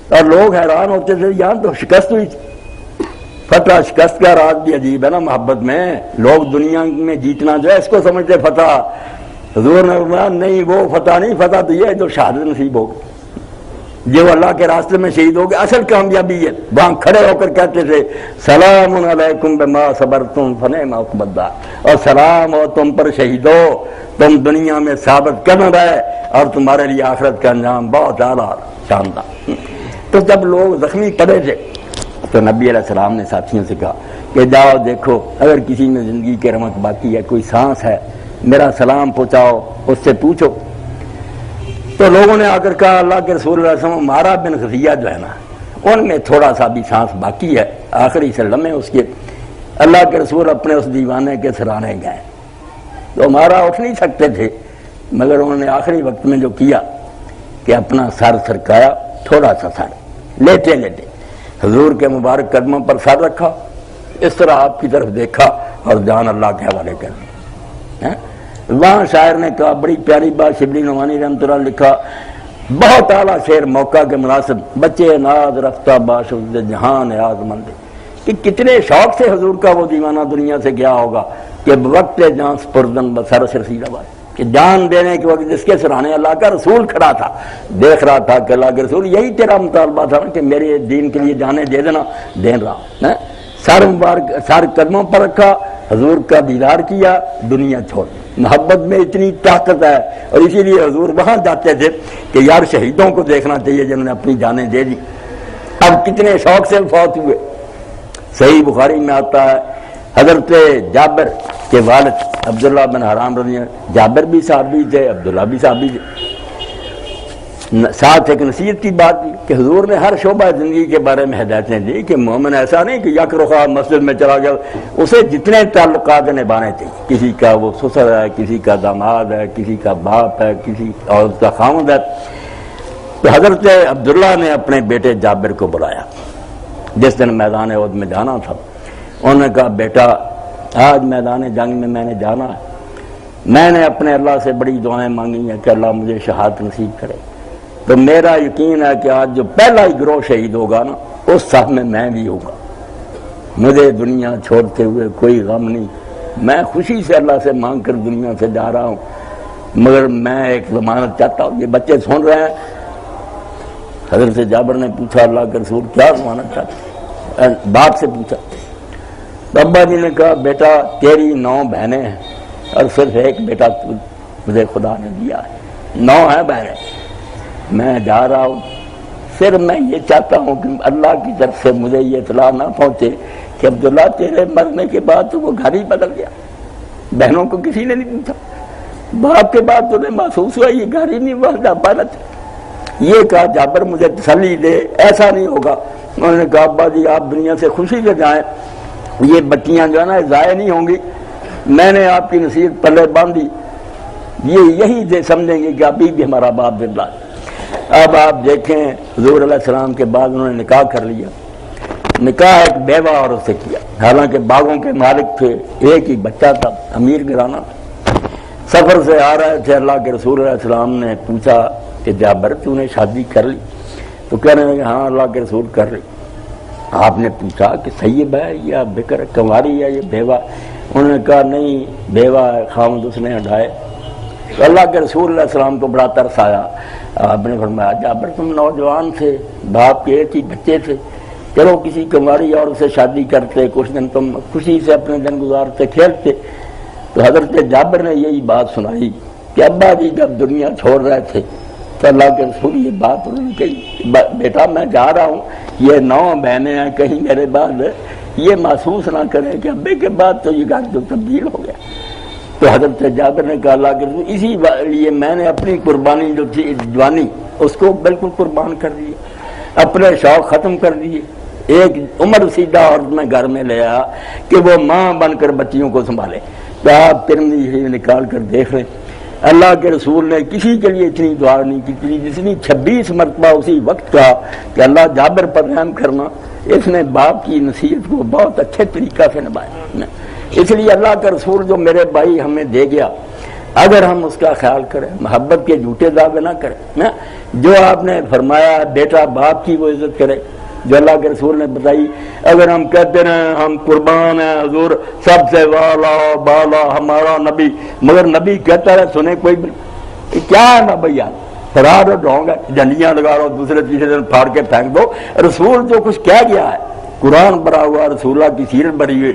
اور لوگ حیران ہوتے تھے یہاں تو شکست ہوئی تھی۔ فتح شکست کا راز بھی عجیب ہے نا محبت میں، لوگ دنیا میں جیتنا جو ہے اس کو سمجھتے فتح، حضور نے فرمایا نہیں وہ فتح نہیں، فتح تو یہ ہے جو شہادت نصیب ہوگی، جو اللہ کے راستے میں شہید ہو گئے، اصل کامیابی ہے۔ وہاں کھڑے ہو کر کہتے تھے سلام علیکم بما صبرتم فنعم عقبی الدار، اور سلام ہو تم پر شہیدو، تم دنیا میں ثابت قدم رہے اور تمہارے لیے آخرت کا انجام بہت اعلیٰ شاندار۔ تو جب لوگ زخمی پڑے تھے تو نبی علیہ السلام نے ساتھیوں سے کہا کہ جاؤ دیکھو اگر کسی میں زندگی کی رمق باقی ہے، کوئی سانس ہے، میرا سلام پہنچاؤ، اس سے پوچھو۔ تو لوگوں نے آ کر کہا اللہ کے رسول اللہ علیہ وسلم مارا بن غزیہ جو ہے نا ان میں تھوڑا سا بھی سانس باقی ہے، آخری سے لمحے اس کے۔ اللہ کے رسول اپنے اس دیوانے کے سرانے گئے، تو مارا اٹھ نہیں سکتے تھے، مگر انہوں نے آخری وقت میں جو کیا کہ اپنا سر سرکایا، تھوڑا سا سر، لیٹے لیٹے حضور کے مبارک قدموں پر سر رکھا، اس طرح آپ کی طرف دیکھا اور جان اللہ کے حوالے کر دی۔ وہاں شاعر نے کہا بڑی پیاری بات، شبلی نعمانی رحمۃ اللہ لکھا، بہت اعلیٰ شعر موقع کے مناسب، بچے ناز رفتہ باشد جہان یاد مند، کہ کتنے شوق سے حضور کا وہ دیوانہ دنیا سے گیا ہوگا کہ وقت جان سپردن بسر سرسیدہ بات، کہ جان دینے کے وقت جس کے سرانے اللہ کا رسول کھڑا تھا، دیکھ رہا تھا کہ اللہ کے رسول یہی تیرا مطالبہ تھا کہ میرے دین کے لیے جانے دے دینا، دے رہا، سر مبارک سر قدموں پر رکھا، حضور کا دیدار کیا، دنیا چھوڑ۔ محبت میں اتنی طاقت ہے، اور اسی لیے حضور وہاں جاتے تھے کہ یار شہیدوں کو دیکھنا چاہیے جنہوں نے اپنی جانیں دے دی، اب کتنے شوق سے فوت ہوئے۔ صحیح بخاری میں آتا ہے حضرت جابر کے والد عبداللہ بن حرام رضی اللہ، جابر بھی صحابی تھے، عبداللہ بھی صحابی تھے، ساتھ ایک نصیحت کی بات کہ حضور نے ہر شعبہ زندگی کے بارے میں ہدایتیں دی کہ مومن ایسا نہیں کہ یک رخا مسجد میں چلا گیا، اسے جتنے تعلقات نبھانے تھے، کسی کا وہ سسر ہے، کسی کا داماد ہے، کسی کا باپ ہے، کسی اور کا خاوند ہے۔ تو حضرت عبداللہ نے اپنے بیٹے جابر کو بلایا جس دن میدان احد میں جانا تھا، انہوں نے کہا بیٹا آج میدان جنگ میں میں نے جانا ہے، میں نے اپنے اللہ سے بڑی دعائیں مانگی ہیں کہ اللہ مجھے شہادت نصیب کرے، تو میرا یقین ہے کہ آج جو پہلا ہی گروہ شہید ہوگا نا اس صف میں بھی ہوں گا، مجھے دنیا چھوڑتے ہوئے کوئی غم نہیں، میں خوشی سے اللہ سے مانگ کر دنیا سے جا رہا ہوں، مگر میں ایک ضمانت چاہتا ہوں۔ یہ بچے سن رہے ہیں۔ حضرت جابر نے پوچھا اللہ کے رسول کیا ضمانت چاہتے ہیں؟ باپ سے پوچھا۔ ابا جی نے کہا بیٹا تیری 9 بہنیں ہیں اور صرف ایک بیٹا مجھے خدا نے دیا ہے، 9 ہیں بہنیں، میں جا رہا ہوں، صرف میں یہ چاہتا ہوں کہ اللہ کی طرف سے مجھے یہ اطلاع نہ پہنچے کہ عبداللہ تیرے مرنے کے بعد تو وہ گھر ہی بدل گیا۔ بہنوں کو کسی نے نہیں پوچھا، باپ کے بعد تو انہیں محسوس ہوا یہ گھر ہی نہیں ہوا عبادت۔ یہ کہا جابر مجھے تسلی دے، ایسا نہیں ہوگا۔ انہوں نے کہا ابا جی آپ دنیا سے خوشی سے جائیں، یہ بچیاں جو ہے نا ضائع نہیں ہوں گی، میں نے آپ کی نصیحت پلے باندھی، یہ یہی سمجھیں گے کہ ابھی بھی ہمارا باپ زندہ ہے۔ اب آپ دیکھیں حضور علیہ السلام کے بعد انہوں نے نکاح کر لیا، نکاح ایک بیوہ عورت سے کیا، حالانکہ باغوں کے مالک تھے، ایک ہی بچہ تھا، امیر گھرانہ۔ سفر سے آ رہے تھے، اللہ کے رسول علیہ السلام نے پوچھا کہ جابر تو نے شادی کر لی؟ تو کہنے لگے ہاں اللہ کے رسول کر لی۔ آپ نے پوچھا کہ سیب ہے یا بکر کنواری ہے یا بیوہ؟ انہوں نے کہا نہیں بیوہ ہے، خامد اس نے ہٹائے۔ تو اللہ کے رسول علیہ السلام کو بڑا ترس آیا، آپ نے فرمایا جابر تم نوجوان تھے، باپ کے ایک ہی بچے تھے، چلو کسی کنواری اور سے شادی کرتے، کچھ دن تم خوشی سے اپنے دن گزارتے کھیلتے۔ تو حضرت جابر نے یہی بات سنائی کہ ابا جی جب دنیا چھوڑ رہے تھے تو اللہ کے رسول یہ بات انہوں نے کہی بیٹا میں جا رہا ہوں، یہ 9 بہنیں ہیں، کہیں میرے بعد یہ محسوس نہ کریں کہ ابے کے بعد تو یہ گھر تو تبدیل ہو گیا۔ تو حضرت جابر نے کہا اللہ کے رسول اسی لیے میں نے اپنی قربانی جو تھی جوانی اس کو بالکل قربان کر دی، اپنے شوق ختم کر دیے، ایک عمر سیدھا عورت میں گھر میں لے آیا کہ وہ ماں بن کر بچیوں کو سنبھالے۔ تو آپ ترمذی نکال کر دیکھ لیں اللہ کے رسول نے کسی کے لیے اتنی دعا نہیں کی جتنی 26 مرتبہ اسی وقت کہا کہ اللہ جابر پر رحم کرنا۔ اس نے باپ کی نصیحت کو بہت اچھے طریقہ سے نبھایا۔ اس لیے اللہ کا رسول جو میرے بھائی ہمیں دے گیا اگر ہم اس کا خیال کریں، محبت کے جھوٹے دعوے نہ کریں، جو آپ نے فرمایا بیٹا باپ کی وہ عزت کرے، جو اللہ کے رسول نے بتائی، اگر ہم کہتے رہے ہم قربان ہیں حضور سب سے والا بالا ہمارا نبی، مگر نبی کہتا رہے سنے کوئی بھی کیا ہے نا بھیا فرار ڈھونگ ہے، جھنڈیاں لگا رہو دوسرے تیسرے دن پھاڑ کے پھینک دو۔ رسول جو کچھ کہہ گیا ہے، قرآن بھرا ہوا، رسول اللہ کی سیرت بھری ہوئی،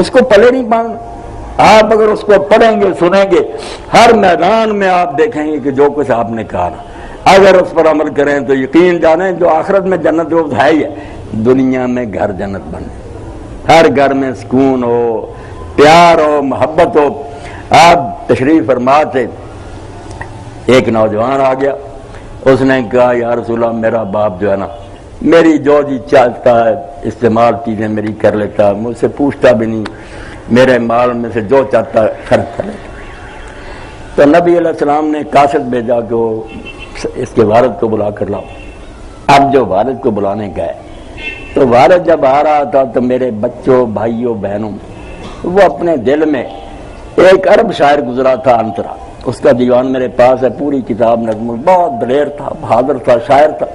اس کو پلے نہیں باندھنا۔ آپ اگر اس کو پڑھیں گے سنیں گے ہر میدان میں آپ دیکھیں گے کہ جو کچھ آپ نے کہا نا اگر اس پر عمل کریں تو یقین جانیں جو آخرت میں جنت روز ہے ہی ہے، دنیا میں گھر جنت بنے، ہر گھر میں سکون ہو، پیار ہو، محبت ہو۔ آپ تشریف فرما تھے، ایک نوجوان آ گیا، اس نے کہا یا رسول اللہ میرا باپ جو ہے نا میری جو جی چاہتا ہے استعمال چیزیں میری کر لیتا، مجھ سے پوچھتا بھی نہیں، میرے مال میں سے جو چاہتا ہے خرچ کر لیتا۔ تو نبی علیہ السلام نے قاصد بھیجا کہ وہ اس کے والد کو بلا کر لاؤ۔ اب جو والد کو بلانے گئے تو والد جب آ رہا تھا تو میرے بچوں بھائیوں بہنوں وہ اپنے دل میں ایک عرب شاعر گزرا تھا انترا، اس کا دیوان میرے پاس ہے، پوری کتاب نظم، بہت دلیر تھا، بہادر تھا، شاعر تھا۔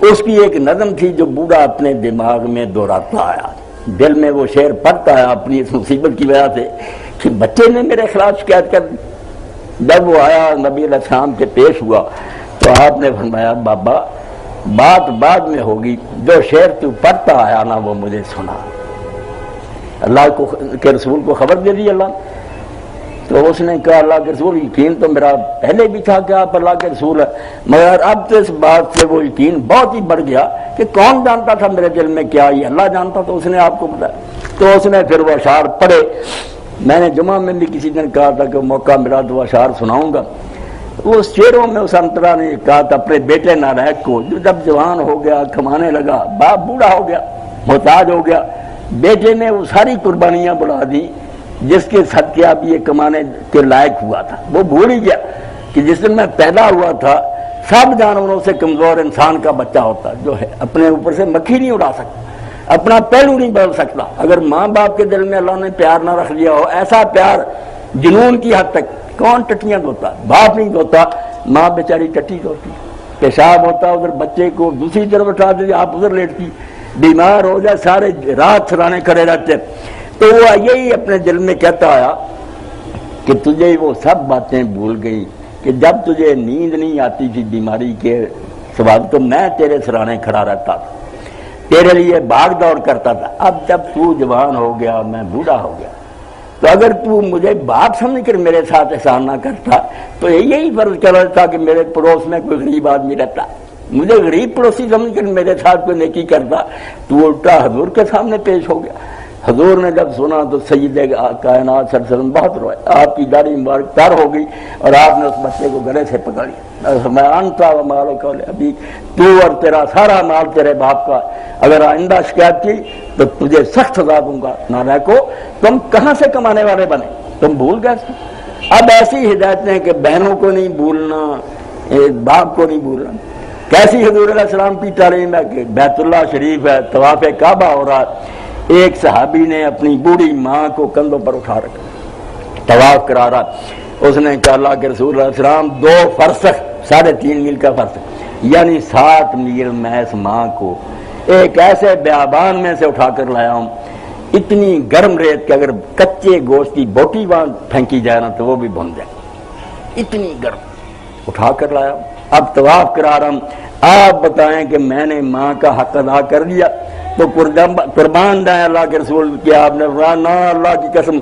اس کی ایک نظم تھی جو بوڑھا اپنے دماغ میں دہراتا آیا، دل میں وہ شعر پڑھتا ہے اپنی اس مصیبت کی وجہ سے کہ بچے نے میرے خلاف شکایت کر دی۔ جب وہ آیا نبی علیہ السلام کے پیش ہوا تو آپ نے فرمایا بابا بات بعد میں ہوگی، جو شعر تو پڑھتا آیا نا وہ مجھے سنا۔ اللہ کے رسول کو خبر دے دی اللہ نے۔ تو اس نے کہا اللہ کے رسول یقین تو میرا پہلے بھی تھا کہ آپ اللہ کے رسول ہے، مگر اب تو اس بات سے وہ یقین بہت ہی بڑھ گیا کہ کون جانتا تھا میرے دل میں کیا، یہ اللہ جانتا، تو اس نے آپ کو بتایا۔ تو اس نے پھر وہ اشعار پڑھے، میں نے جمعہ میں بھی کسی دن کہا تھا کہ موقع ملا تو وہ اشعار سناؤں گا۔ اس شعروں میں اس انترا نے کہا تھا اپنے بیٹے نارائق کو جو جب جوان ہو گیا کمانے لگا، باپ بوڑھا ہو گیا محتاج ہو گیا، بیٹے نے وہ ساری قربانیاں بڑھا دی جس کے صدقے اب یہ کمانے کے لائق ہوا تھا۔ وہ بھول ہی گیا کہ جس دن میں پیدا ہوا تھا سب جانوروں سے کمزور انسان کا بچہ ہوتا جو ہے اپنے اوپر سے مکھی نہیں اڑا سکتا، اپنا پہلو نہیں بدل سکتا۔ اگر ماں باپ کے دل میں اللہ نے پیار نہ رکھ لیا ہو، ایسا پیار جنون کی حد تک، کون ٹٹیاں دھوتا، باپ نہیں دھوتا، ماں بیچاری ٹٹی دھوتی، پیشاب ہوتا ادھر بچے کو دوسری طرف اٹھا دے آپ ادھر لیٹتی، بیمار ہو جائے سارے رات سرانے کھڑے رہتے. تو وہ یہی اپنے دل میں کہتا آیا کہ تجھے وہ سب باتیں بھول گئی کہ جب تجھے نیند نہیں آتی تھی بیماری کے سبب تو میں تیرے سرانے کھڑا رہتا تھا, تیرے لیے بھاگ دوڑ کرتا تھا. اب جب تو جوان ہو گیا, میں بوڑھا ہو گیا, تو اگر تو مجھے باپ سمجھ کر میرے ساتھ احسان نہ کرتا تو یہی فرض کر رہتا کہ میرے پڑوس میں کوئی غریب آدمی رہتا, مجھے غریب پڑوسی سمجھ کر میرے ساتھ کوئی نیکی کرتا, تو الٹا حضور کے سامنے پیش ہو گیا. حضور نے جب سنا تو سید کائنات صلی اللہ علیہ وسلم بہت روئے, آپ کی داڑھی مبارک تر ہو گئی اور آپ نے اس بچے کو گلے سے پکڑ لیا. میں انتا و مالو کو ابھی تو اور تیرا سارا مال تیرے باپ کا, اگر آئندہ شکایت کی تو تجھے سخت سزا دوں گا. نانا کو تم کہاں سے کمانے والے بنے, تم بھول گئے. اب ایسی ہدایتیں ہیں کہ بہنوں کو نہیں بھولنا, باپ کو نہیں بھولنا. کیسی حضور علیہ السلام کی تعلیم ہے کہ بیت اللہ شریف ہے, طواف کعبہ ہو رہا, ایک صحابی نے اپنی بوڑھی ماں کو کندھوں پر اٹھا رکھا, طواف کرا رہا. اس نے کہا اللہ کے رسول علیہ السلام 2 فرسخ 3.5 میل کا فرسخ یعنی 7 میل میں اس ماں کو ایک ایسے بیابان میں سے اٹھا کر لایا ہوں, اتنی گرم ریت کہ اگر کچے گوشت کی بوٹی وہاں پھینکی جائے نا تو وہ بھی بھن جائے, اتنی گرم اٹھا کر لایا ہوں. اب طواف کرا رہا ہوں, آپ بتائیں کہ میں نے ماں کا حق ادا کر دیا تو قربان دائیں اللہ کے رسول کیا آپ نے نہ اللہ کی قسم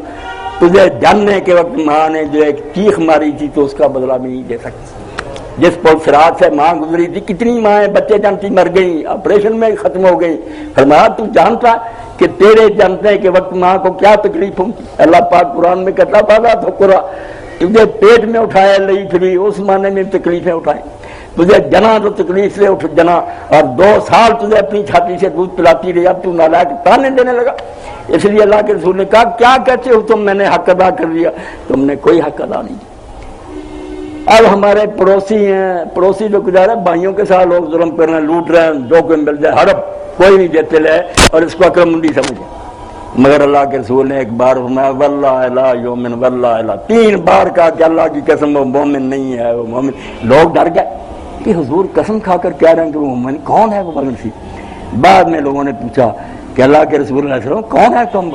تجھے جاننے کے وقت ماں نے جو ایک چیخ ماری تھی تو اس کا بدلہ بھی نہیں دے سکتی. جس پل صراط سے ماں گزری تھی, کتنی مائیں بچے جانتی مر گئی, آپریشن میں ختم ہو گئی. فرمایا تو جانتا کہ تیرے جاننے کے وقت ماں کو کیا تکلیف ہوتی. اللہ پاک قرآن میں کہتا پاگا تو قرآن تجھے پیٹ میں اٹھایا لئی پھری اس معنی میں تکلیفیں اٹھائیں, تجھے جنا تو تکلیف سے اٹھ جنا, اور 2 سال تجھے اپنی چھاتی سے دودھ پلاتی رہی, اب تو نالائق تانے دینے لگا. اس لیے اللہ کے رسول نے کہا کیا کہتے ہو تم, میں نے حق ادا کر دیا, تم نے کوئی حق ادا نہیں کیا. اب ہمارے پڑوسی ہیں, پڑوسی جو گزارے بھائیوں کے ساتھ لوگ ظلم کر رہے ہیں, لوٹ رہے ہیں, جو کوئی مل جائے ہڑپ کوئی نہیں دیتے لے اور اس کو عقل مندی سمجھے. مگر اللہ کے رسول نے ایک بار فرمایا واللہ لا یؤمن واللہ لا, 3 بار کہا کہ اللہ کی قسم وہ مومن نہیں ہے, وہ مومن. لوگ ڈر گئے کہ حضور قسم کھا کر کہہ رہے ہیں کہ وہ مومن کون ہے, وہ مومن سی. بعد میں لوگوں نے پوچھا کہ اللہ کے رسول علیہ السلام کون ہے کم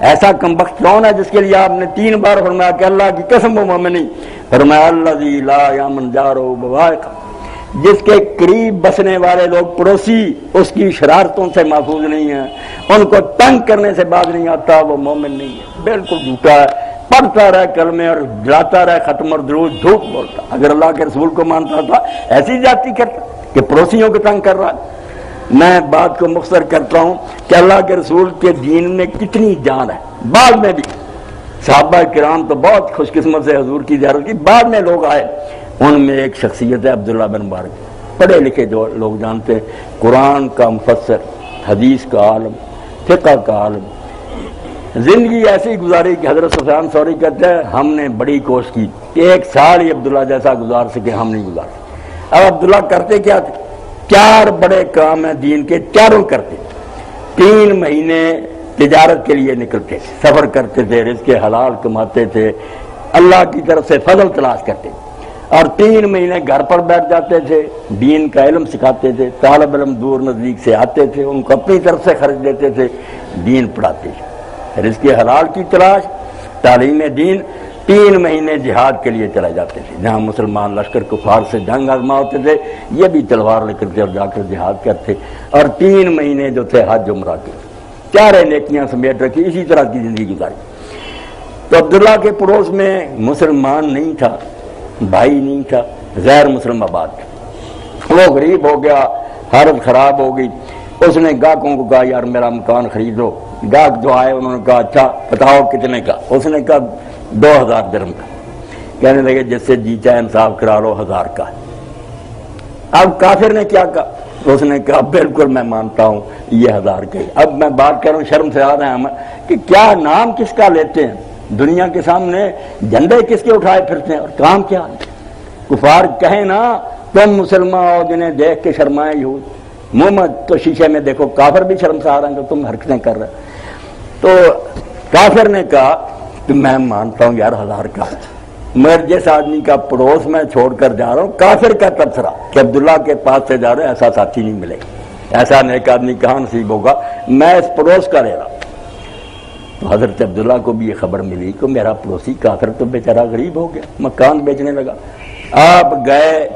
ایسا کمبخت کون ہے جس کے لیے آپ نے 3 بار فرمایا کہ اللہ کی قسم وہ مومن نہیں. فرمایا الذی لا یامن جارہ بوائق, جس کے قریب بسنے والے لوگ پڑوسی اس کی شرارتوں سے محفوظ نہیں ہیں, ان کو تنگ کرنے سے باز نہیں آتا, وہ مومن نہیں ہے. بالکل جھوٹا ہے, پڑھتا رہے کلمے اور جلاتا رہے ختم اور درود, جھوٹ بولتا. اگر اللہ کے رسول کو مانتا تھا ایسی جاتی کرتا کہ پڑوسیوں کو تنگ کر رہا ہے. میں بات کو مختصر کرتا ہوں کہ اللہ کے رسول کے دین میں کتنی جان ہے. بعد میں بھی صحابہ کرام تو بہت خوش قسمت سے حضور کی زیارت کی, بعد میں لوگ آئے, ان میں ایک شخصیت ہے عبداللہ بن مبارک, پڑھے لکھے جو لوگ جانتے ہیں, قرآن کا مفسر, حدیث کا عالم, فقہ کا عالم. زندگی ایسی گزاری کہ حضرت سفیان ثوری کہتے ہیں ہم نے بڑی کوشش کی کہ 1 سال ہی عبداللہ جیسا گزار سکے, ہم نہیں گزار سکے. اب عبداللہ کرتے کیا تھے, 4 بڑے کام ہیں دین کے, چاروں کرتے. 3 مہینے تجارت کے لیے نکلتے تھے, سفر کرتے تھے, رزق حلال کماتے تھے, اللہ کی طرف سے فضل تلاش کرتے تھے, اور 3 مہینے گھر پر بیٹھ جاتے تھے, دین کا علم سکھاتے تھے. طالب علم دور نزدیک سے آتے تھے, ان کو اپنی طرف سے خرچ دیتے تھے, دین پڑھاتے تھے. رزق حلال کی تلاش, تعلیم دین. 3 مہینے جہاد کے لیے چلے جاتے تھے, جہاں مسلمان لشکر کفار سے جنگ آزما ہوتے تھے, یہ بھی تلوار لے کر جا کر جہاد کرتے. اور 3 مہینے جو تھے حج عمرہ کے, 4 نیکیاں سمیٹ رکھی, اسی طرح کی زندگی گزاری. تو عبداللہ کے پڑوس میں مسلمان نہیں تھا, بھائی نہیں تھا, غیر مسلم آباد تھا. وہ غریب ہو گیا, حالت خراب ہو گئی. اس نے گاہکوں کو کہا یار میرا مکان خرید لو. گاہک جو آئے انہوں نے کہا اچھا بتاؤ کتنے کا. اس نے کہا 2000 درہم کا. کہنے لگے جس سے جی چاہے انصاف کرا لو, 1000 کا. اب کافر نے کیا کہا, اس نے کہا بالکل میں مانتا ہوں یہ 1000 کا. اب میں بات کر رہا ہوں, شرم سے آ رہے ہیں ہم کہ کیا نام کس کا لیتے ہیں, دنیا کے سامنے جھنڈے کس کے اٹھائے پھرتے ہیں, اور کام کیا ہے. کفار کہیں نا تم مسلمان ہو, جنہیں دیکھ کے شرمائے یہود. محمد تو شیشے میں دیکھو, کافر بھی شرم سے آ رہے ہیں کہ تم حرکتیں کر رہے. تو کافر نے کہا کہ میں مانتا ہوں یار 1000 کا, مگر جس آدمی کا پڑوس میں چھوڑ کر جا رہا ہوں, کافر کا تبصرہ کہ عبداللہ کے پاس سے جا رہے ہیں, ایسا ساتھی نہیں ملے. ایسا نیک آدمی کہاں نصیب ہوگا؟ میں اس پڑوس کا رہ رہا. تو حضرت عبداللہ کو بھی یہ خبر ملی کہ میرا پڑوسی کافر تو بیچارہ غریب ہو گیا، مکان بیچنے لگا. آپ گئے،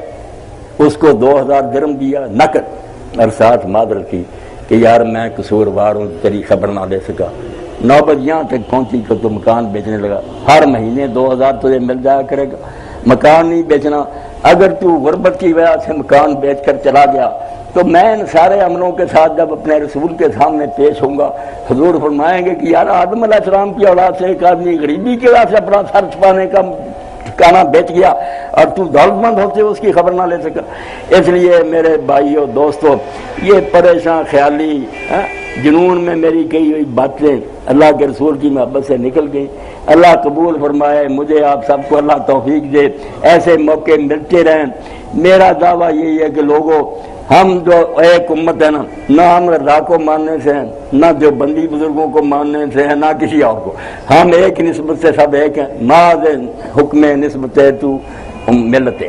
اس کو 2000 درہم دیا نقد اور ساتھ معذرت کی کہ یار میں قصوروار ہوں، تیری خبر نہ لے سکا. نوبت یہاں تک پہنچی کہ تو مکان بیچنے لگا. ہر مہینے 2000 تجھے مل جایا کرے گا. مکان نہیں بیچنا، اگر تو غربت کی وجہ سے مکان بیچ کر چلا گیا تو میں ان سارے عملوں کے ساتھ جب اپنے رسول کے سامنے پیش ہوں گا، حضور فرمائیں گے کہ یار آدم علیہ السلام کی اولاد سے ایک آدمی غریبی کی وجہ سے اپنا سر چھپانے کا ٹھکانہ بیچ گیا اور تو دولت مند ہوتے اس کی خبر نہ لے سکا. اس لیے میرے بھائیوں دوستوں، یہ پریشان خیالی جنون میں میری کہی ہوئی باتیں اللہ کے رسول کی محبت سے نکل گئی. اللہ قبول فرمائے، مجھے آپ سب کو اللہ توفیق دے، ایسے موقع ملتے رہیں. میرا دعویٰ یہی ہے کہ لوگوں، ہم جو ایک امت ہے نا، نہ ہم رضا کو ماننے سے ہیں، نہ جو بندی بزرگوں کو ماننے سے ہیں، نہ کسی اور کو. ہم ایک نسبت سے سب ایک ہیں. ماذ حکم نسبت تو ملتے.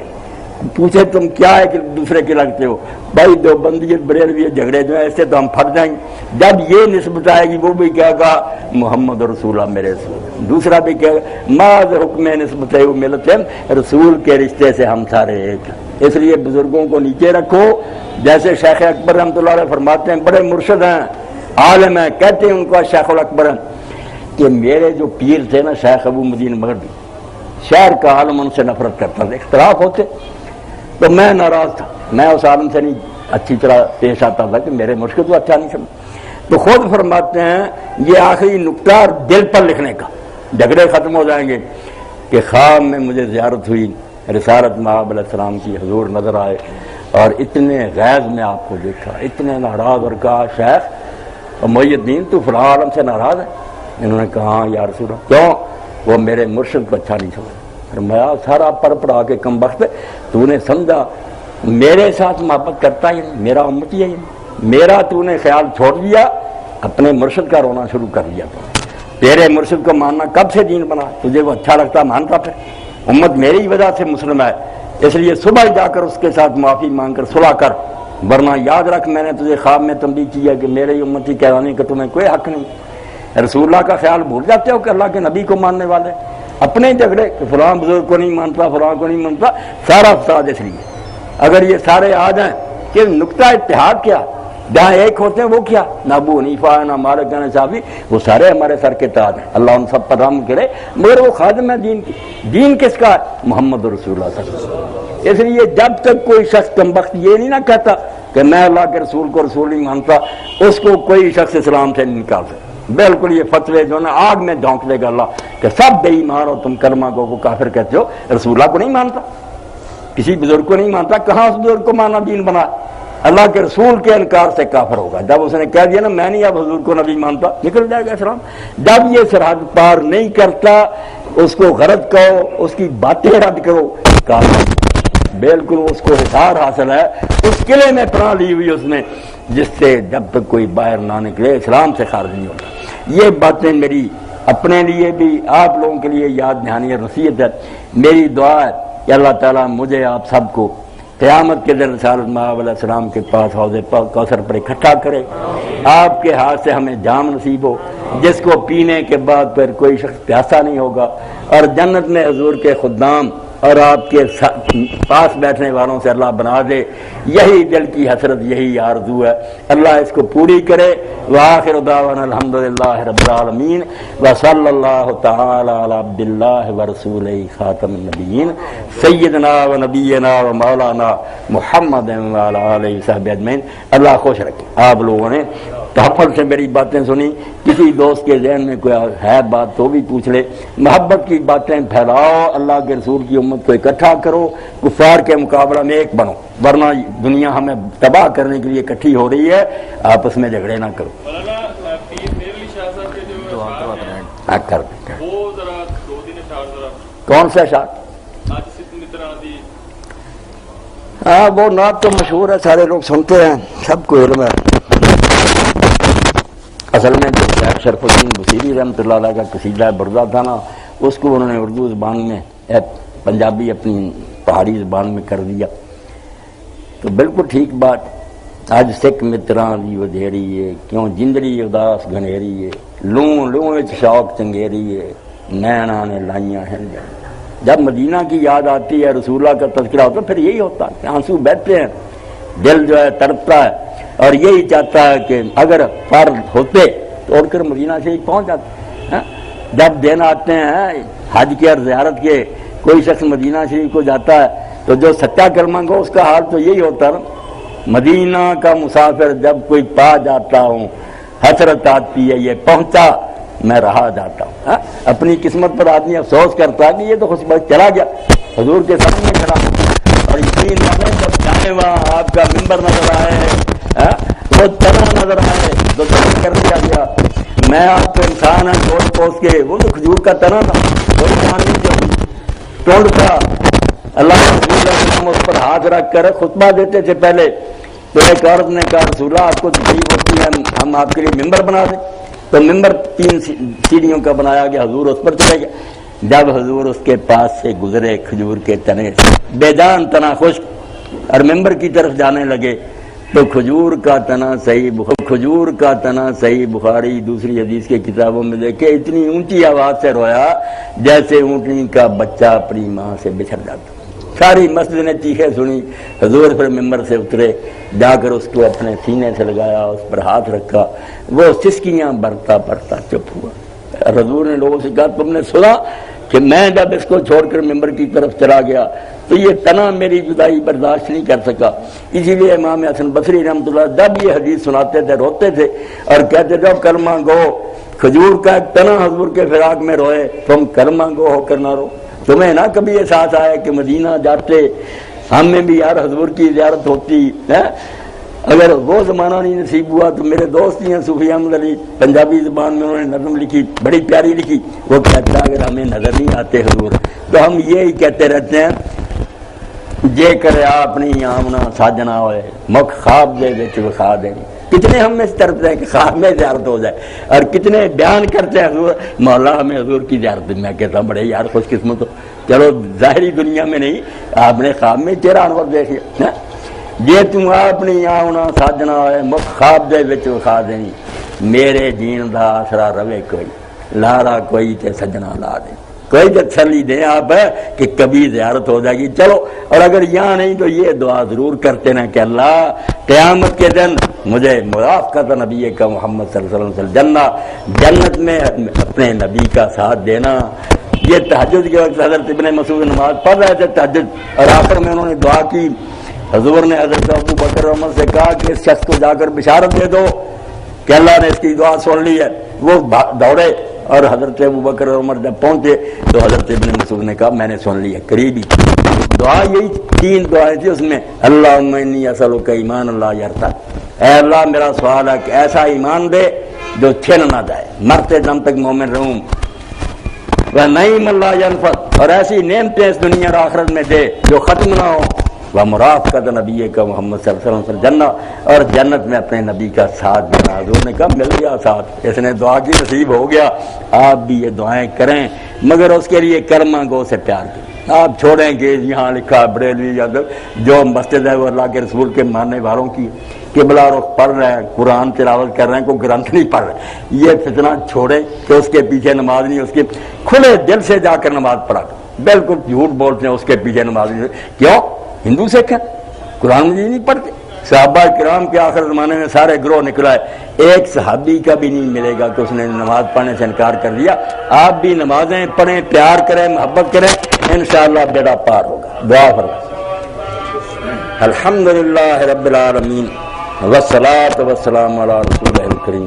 پوچھے تم کیا ہے کہ دوسرے کے لگتے ہو؟ بھائی دو بندیت بریلوی جھگڑے جو ہیں ایسے تو ہم پھٹ جائیں گے. جب یہ نسبت آئے گی وہ بھی کہے گا محمد رسول اللہ میرے رسول، دوسرا بھی کہے گا ماذ حکم نسبت وہ ملتے ہیں، رسول کے رشتے سے ہم سارے ایک ہیں. اس لیے بزرگوں کو نیچے رکھو. جیسے شیخ اکبر رحمۃ اللہ علیہ فرماتے ہیں، بڑے مرشد ہیں، عالم ہیں، کہتے ہیں ان کو شیخ الاکبر ہیں کہ میرے جو پیر تھے نا شیخ ابو مدین مغربی، شہر کا عالم ان سے نفرت کرتا تھا، اختلاف ہوتے تو میں ناراض تھا. میں اس عالم سے نہیں اچھی طرح پیش آتا تھا کہ میرے مرشد تو اچھا نہیں سمجھ. تو خود فرماتے ہیں یہ آخری نقطہ دل پر لکھنے کا، جھگڑے ختم ہو جائیں گے کہ خواب میں مجھے زیارت ہوئی رسالت مآب علیہ السلام کی، حضور نظر آئے اور اتنے غیظ میں آپ کو دیکھا، اتنے ناراض، اور کہا شیخ محی الدین تو فلاں عالم سے ناراض ہے؟ انہوں نے کہا ہاں یا رسول اللہ. کیوں؟ وہ میرے مرشد کو اچھا نہیں سمجھا. فرمایا سارا پڑھ پڑھا کے کم وقت تو نے سمجھا میرے ساتھ محبت کرتا ہی نہیں، میرا امتی ہے ہی نہیں، میرا تو نے خیال چھوڑ دیا، اپنے مرشد کا رونا شروع کر دیا. تیرے مرشد کو ماننا کب سے دین بنا؟ تجھے وہ اچھا لگتا مانتا پھر. امت میری وجہ سے مسلم ہے، اس لیے صبح ہی جا کر اس کے ساتھ معافی مانگ کر صلح کر، ورنہ یاد رکھ میں نے تجھے خواب میں تنبیہ کیا کہ میرے ہی امتی کہلانے کا تمہیں کوئی حق نہیں. رسول اللہ کا خیال بھول جاتے ہو کہ اللہ کے نبی کو ماننے والے اپنے جھگڑے کہ فلاں بزرگ کو نہیں مانتا، فلاں کو نہیں مانتا، سارا فساد. اس لیے اگر یہ سارے آ جائیں کہ نقطہ اتحاد کیا، جہاں ایک ہوتے ہیں وہ کیا، نہ ابو حنیفہ نہ مالک نہ شافعی، وہ سارے ہمارے سر کے تاج ہیں، اللہ ان سب پر رحم کرے. مگر وہ خادم ہے دین کی. دین کس کا ہے؟ محمد رسول اللہ صلی اللہ علیہ وسلم. اس لیے جب تک کوئی شخص کم وقت یہ نہیں نہ کہتا کہ میں اللہ کے رسول کو رسول نہیں مانتا، اس کو کوئی شخص اسلام سے نہیں نکال سکتا. بالکل یہ فتوے جو نا آگ میں جھونک دے گا اللہ کہ سب بے ایمان ہو تم، کلمہ کو کافر کہتے ہو، رسول اللہ کو نہیں مانتا، کسی بزرگ کو نہیں مانتا. کہاں اس بزرگ کو مانا دین بنا؟ اللہ کے رسول کے انکار سے کافر ہوگا. جب اس نے کہہ دیا نا میں نہیں اب حضور کو نبی مانتا، نکل جائے گا اسلام. جب یہ سرحد پار نہیں کرتا، اس کو غرض کہو، اس کی باتیں رد کرو، کافر. بالکل اس کو حصار حاصل ہے، اس قلعے میں پناہ لی ہوئی اس نے، جس سے جب تک کوئی باہر نہ نکلے اسلام سے خارج نہیں ہوتا. یہ باتیں میری اپنے لیے بھی آپ لوگوں کے لیے یاد دہانی اور نصیحت ہے. میری دعا ہے کہ اللہ تعالیٰ مجھے آپ سب کو قیامت کے دن رسالت مآب علیہ السلام کے پاس حوض کوثر پر اکٹھا کرے. آپ کے ہاتھ سے ہمیں جام نصیب ہو جس کو پینے کے بعد پھر کوئی شخص پیاسا نہیں ہوگا، اور جنت میں حضور کے خدام اور آپ کے پاس بیٹھنے والوں سے اللہ بنا دے. یہی دل کی حسرت، یہی آرزو ہے. اللہ اس کو پوری کرے. وآخر دعوانا الحمدللہ رب العالمین وصلی اللہ تعالی علی عبد اللہ ورسولہ خاتم النبیین سیدنا و نبینا و مولانا محمد وعلی آلہ وصحبہ اجمعین. اللہ خوش رکھے. آپ لوگوں نے تحفظ سے میری باتیں سنی. کسی دوست کے ذہن میں کوئی ہے بات تو بھی پوچھ لے. محبت کی باتیں پھیلاؤ، اللہ کے رسول کی امت کو اکٹھا کرو، کفار کے مقابلہ میں ایک بنو، ورنہ دنیا ہمیں تباہ کرنے کے لیے اکٹھی ہو رہی ہے. آپس میں جھگڑے نہ کرو. کر کون سا اشعار؟ ہاں وہ نعت تو مشہور ہے، سارے لوگ سنتے ہیں، سب کو علم ہے. اصل میں جو شیخ شرف الدین بصیری رحمۃ اللہ علیہ کا قصیدہ بردہ تھا نا، اس کو انہوں نے اردو زبان میں پنجابی اپنی پہاڑی زبان میں کر دیا. تو بالکل ٹھیک بات. اج سکھ متراں دی ودھیری ہے کیوں جندری اداس گھنیری ہے لوں لوں وچ شوق چنگیری ہے نینا نے لائیاں ہیں جب مدینہ کی یاد آتی ہے رسول اللہ کا تذکرہ ہوتا ہے پھر یہی ہوتا ہے کہ آنسو بہتے ہیں دل جو ہے تڑپتا ہے اور یہی چاہتا ہے کہ اگر فرض ہوتے تو اڑ کر مدینہ سے ہی پہنچ جاتے ہیں۔ جب دن آتے ہیں حج کے اور زیارت کے کوئی شخص مدینہ شریف کو جاتا ہے تو جو سچا کلمہ گو اس کا حال تو یہی ہوتا ہے مدینہ کا مسافر جب کوئی پا جاتا ہوں حسرت آتی ہے یہ پہنچا میں رہا جاتا ہوں۔ اپنی قسمت پر آدمی افسوس کرتا ہے کہ یہ تو خوش بخت چلا گیا حضور کے سامنے کھڑا اور یقین مانے جب جانے وہاں آپ کا ممبر نظر آئے وہ تنا نظر آئے تو کر دیا گیا میں آپ کو انسان ہے چھوڑ پوس کے وہ تو کھجور کا تنا تھا کوئی پانی جو ٹونڈ تھا اللہ رسول اللہ علیہ وسلم اس پر ہاتھ رکھ کر خطبہ دیتے تھے پہلے تو ایک عورت نے کہا رسول اللہ آپ کو تکلیف ہوتی ہے ہم آپ کے لیے ممبر بنا دیں تو ممبر 3 سیڑھیوں کا بنایا گیا حضور اس پر چلے گئے جب حضور اس کے پاس سے گزرے کھجور کے تنے بے جان تنا خشک اور ممبر کی طرف جانے لگے تو کھجور کا تنا صحیح بخاری دوسری حدیث کی کتابوں میں دیکھے اتنی اونچی آواز سے رویا جیسے اونٹنی کا بچہ اپنی ماں سے بچھڑ جاتا ساری مسجد نے چیخیں سنی حضور پھر ممبر سے اترے جا کر اس کو اپنے سینے سے لگایا اس پر ہاتھ رکھا وہ سسکیاں برتا برتا چپ ہوا حضور نے لوگوں سے کہا تم نے سنا کہ میں جب اس کو چھوڑ کر ممبر کی طرف چلا گیا تو یہ تنا میری جدائی برداشت نہیں کر سکا اسی لیے امام حسن بصری رحمۃ اللہ جب یہ حدیث سناتے تھے روتے تھے اور کہتے تھے کلمہ گو کھجور کا ایک تنا حضور کے فراق میں روئے تم کلمہ گو ہو کر نہ رو تمہیں نہ کبھی احساس آیا کہ مدینہ جاتے ہمیں بھی یار حضور کی زیارت ہوتی ہے اگر وہ زمانہ نہیں نصیب ہوا تو میرے دوست ہی ہیں صوفی احمد علی پنجابی زبان میں انہوں نے نظم لکھی بڑی پیاری لکھی وہ کہتا ہے اگر ہمیں نظر نہیں آتے حضور تو ہم یہی کہتے رہتے ہیں جے کرے اپنی آمنا ساجنا ہوئے مکھ خواب دے وچ وکھا دے کتنے ہم میں اس طرف ہیں کہ خواب میں زیارت ہو جائے اور کتنے بیان کرتے ہیں حضور مولا ہمیں حضور کی زیارت میں کہتا ہوں بڑے یار خوش قسمت ہو چلو ظاہری دنیا میں نہیں آپ نے خواب میں چہرہ انور دیکھیا جے تم اپنی آمنا ساجنا ہوئے مکھ خواب دے وچ وکھا دیں میرے جین دا آسرا روے کوئی لارا کوئی تے سجنا لا دے کوئی تسلی دیں آپ کہ کبھی زیارت ہو جائے گی چلو اور اگر یہاں نہیں تو یہ دعا ضرور کرتے نا کہ اللہ قیامت کے دن مجھے معاف کرتا نبی کا محمد صلی اللہ علیہ وسلم جنت میں اپنے نبی کا ساتھ دینا یہ تہجد کے وقت حضرت ابن مسعود نماز پڑھ رہے تھے تہجد اور آخر میں انہوں نے دعا کی حضور نے حضرت ابو بکر عمر سے کہا کہ اس شخص کو جا کر بشارت دے دو کہ اللہ نے اس کی دعا سن لی ہے وہ دوڑے اور حضرت ابو بکر عمر جب پہنچے تو حضرت ابن مسعود نے کہا میں نے سن لیا قریبی دعا یہی 3 دعائیں تھی اس میں اللہم انی اسألک ایمان اللہ یرتد اے اللہ میرا سوال ہے کہ ایسا ایمان دے جو چھن نہ جائے مرتے دم تک مومن رہوں ونعیم اللہ ینفد اور ایسی نعمتیں اس دنیا اور آخرت میں دے جو ختم نہ ہو ومرافقۃ نبی کا محمد صلی اللہ علیہ وسلم جنت اور جنت میں اپنے نبی کا ساتھ دینا حضور نے کہا مل گیا ساتھ اس نے دعا کی نصیب ہو گیا آپ بھی یہ دعائیں کریں مگر اس کے لیے کلمہ گو سے پیار کریں آپ چھوڑیں کہ یہاں لکھا بریلوی یا جو مسجد ہے وہ اللہ کے رسول کے ماننے والوں کی قبلہ رخ پڑھ رہے ہیں قرآن تلاوت کر رہے ہیں کوئی گرنتھ نہیں پڑھ رہے یہ فتنہ چھوڑیں کہ اس کے پیچھے نماز نہیں اس کے کھلے دل سے جا کر نماز پڑھا بالکل جھوٹ بولتے ہیں اس کے پیچھے نماز نہیں کیوں ہندو سکھ ہیں قرآن مجید نہیں پڑھتے صحابہ کرام کے آخر زمانے میں سارے گروہ نکلا ہے ایک صحابی کا بھی نہیں ملے گا کہ اس نے نماز پڑھنے سے انکار کر دیا آپ بھی نمازیں پڑھیں پیار کریں محبت کریں انشاءاللہ بیڑا پار ہوگا دعا فرمائیں الحمدللہ رب العالمین والصلاة والسلام علی رسولہ الکریم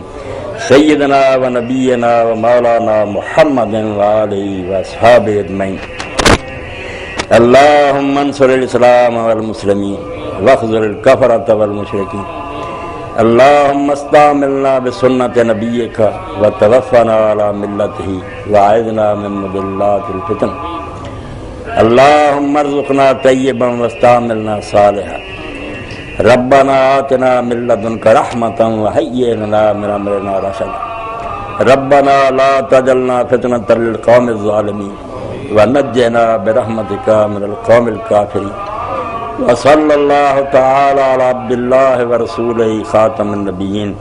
سیدنا و نبینا و مولانا محمد وآلہ و اصحابہ اجمعین اللہم انصر الاسلام والمسلمین واخذل الکفرۃ والمشرکین اللہم استعملنا بسنت نبیک وتوفنا علی ملتہ واعذنا من مضلات الفتن اللہم ارزقنا طیبا واستعملنا صالحا ربنا آتنا من لدنک رحمتا وہیئ لنا من امرنا رشدا ربنا لا تجعلنا فتنة للقوم الظالمین ونجنا برحمتک من القوم الکافرین وصلی اللہ تعالی علی عبد اللہ ورسولہ خاتم النبیین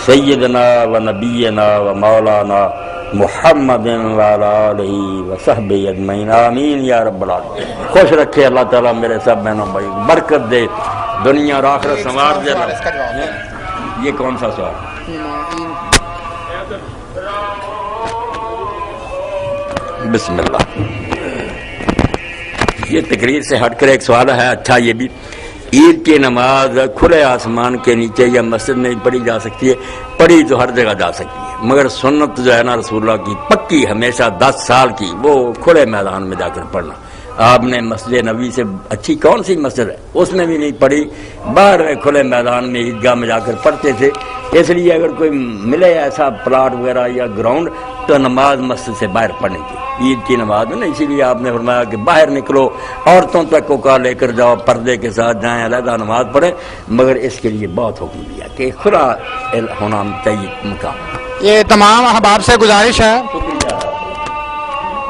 سیدنا و نبینا و مولانا محمد وعلی آلہ وصحبہ اجمعین آمین یا رب العالمین۔ خوش رکھے اللہ تعالیٰ میرے سب بہنوں بھائی، برکت دے، دنیا اور آخرت سنوار دے۔ یہ کون سا سوال؟ بسم اللہ۔ یہ تقریر سے ہٹ کر ایک سوال ہے، اچھا یہ بھی، عید کی نماز کھلے آسمان کے نیچے یا مسجد میں پڑھی جا سکتی ہے؟ پڑھی تو ہر جگہ جا سکتی ہے، مگر سنت جو ہے نا رسول اللہ کی پکی ہمیشہ 10 سال کی، وہ کھلے میدان میں جا کر پڑھنا۔ آپ نے مسجد نبوی سے اچھی کون سی مسجد ہے اس میں بھی نہیں پڑھی، باہر کھلے میدان میں عیدگاہ میں جا کر پڑھتے تھے۔ اس لیے اگر کوئی ملے ایسا پلاٹ وغیرہ یا گراؤنڈ تو نماز مسجد سے باہر پڑھنے کی، عید کی نماز میں نا، اسی لیے آپ نے فرمایا کہ باہر نکلو، عورتوں تک کو کا لے کر جاؤ، پردے کے ساتھ جائیں، علیحدہ نماز پڑھیں، مگر اس کے لیے بہت حکم دیا کہ کھلا ہونا چاہیے مقام۔ یہ تمام احباب سے گزارش ہے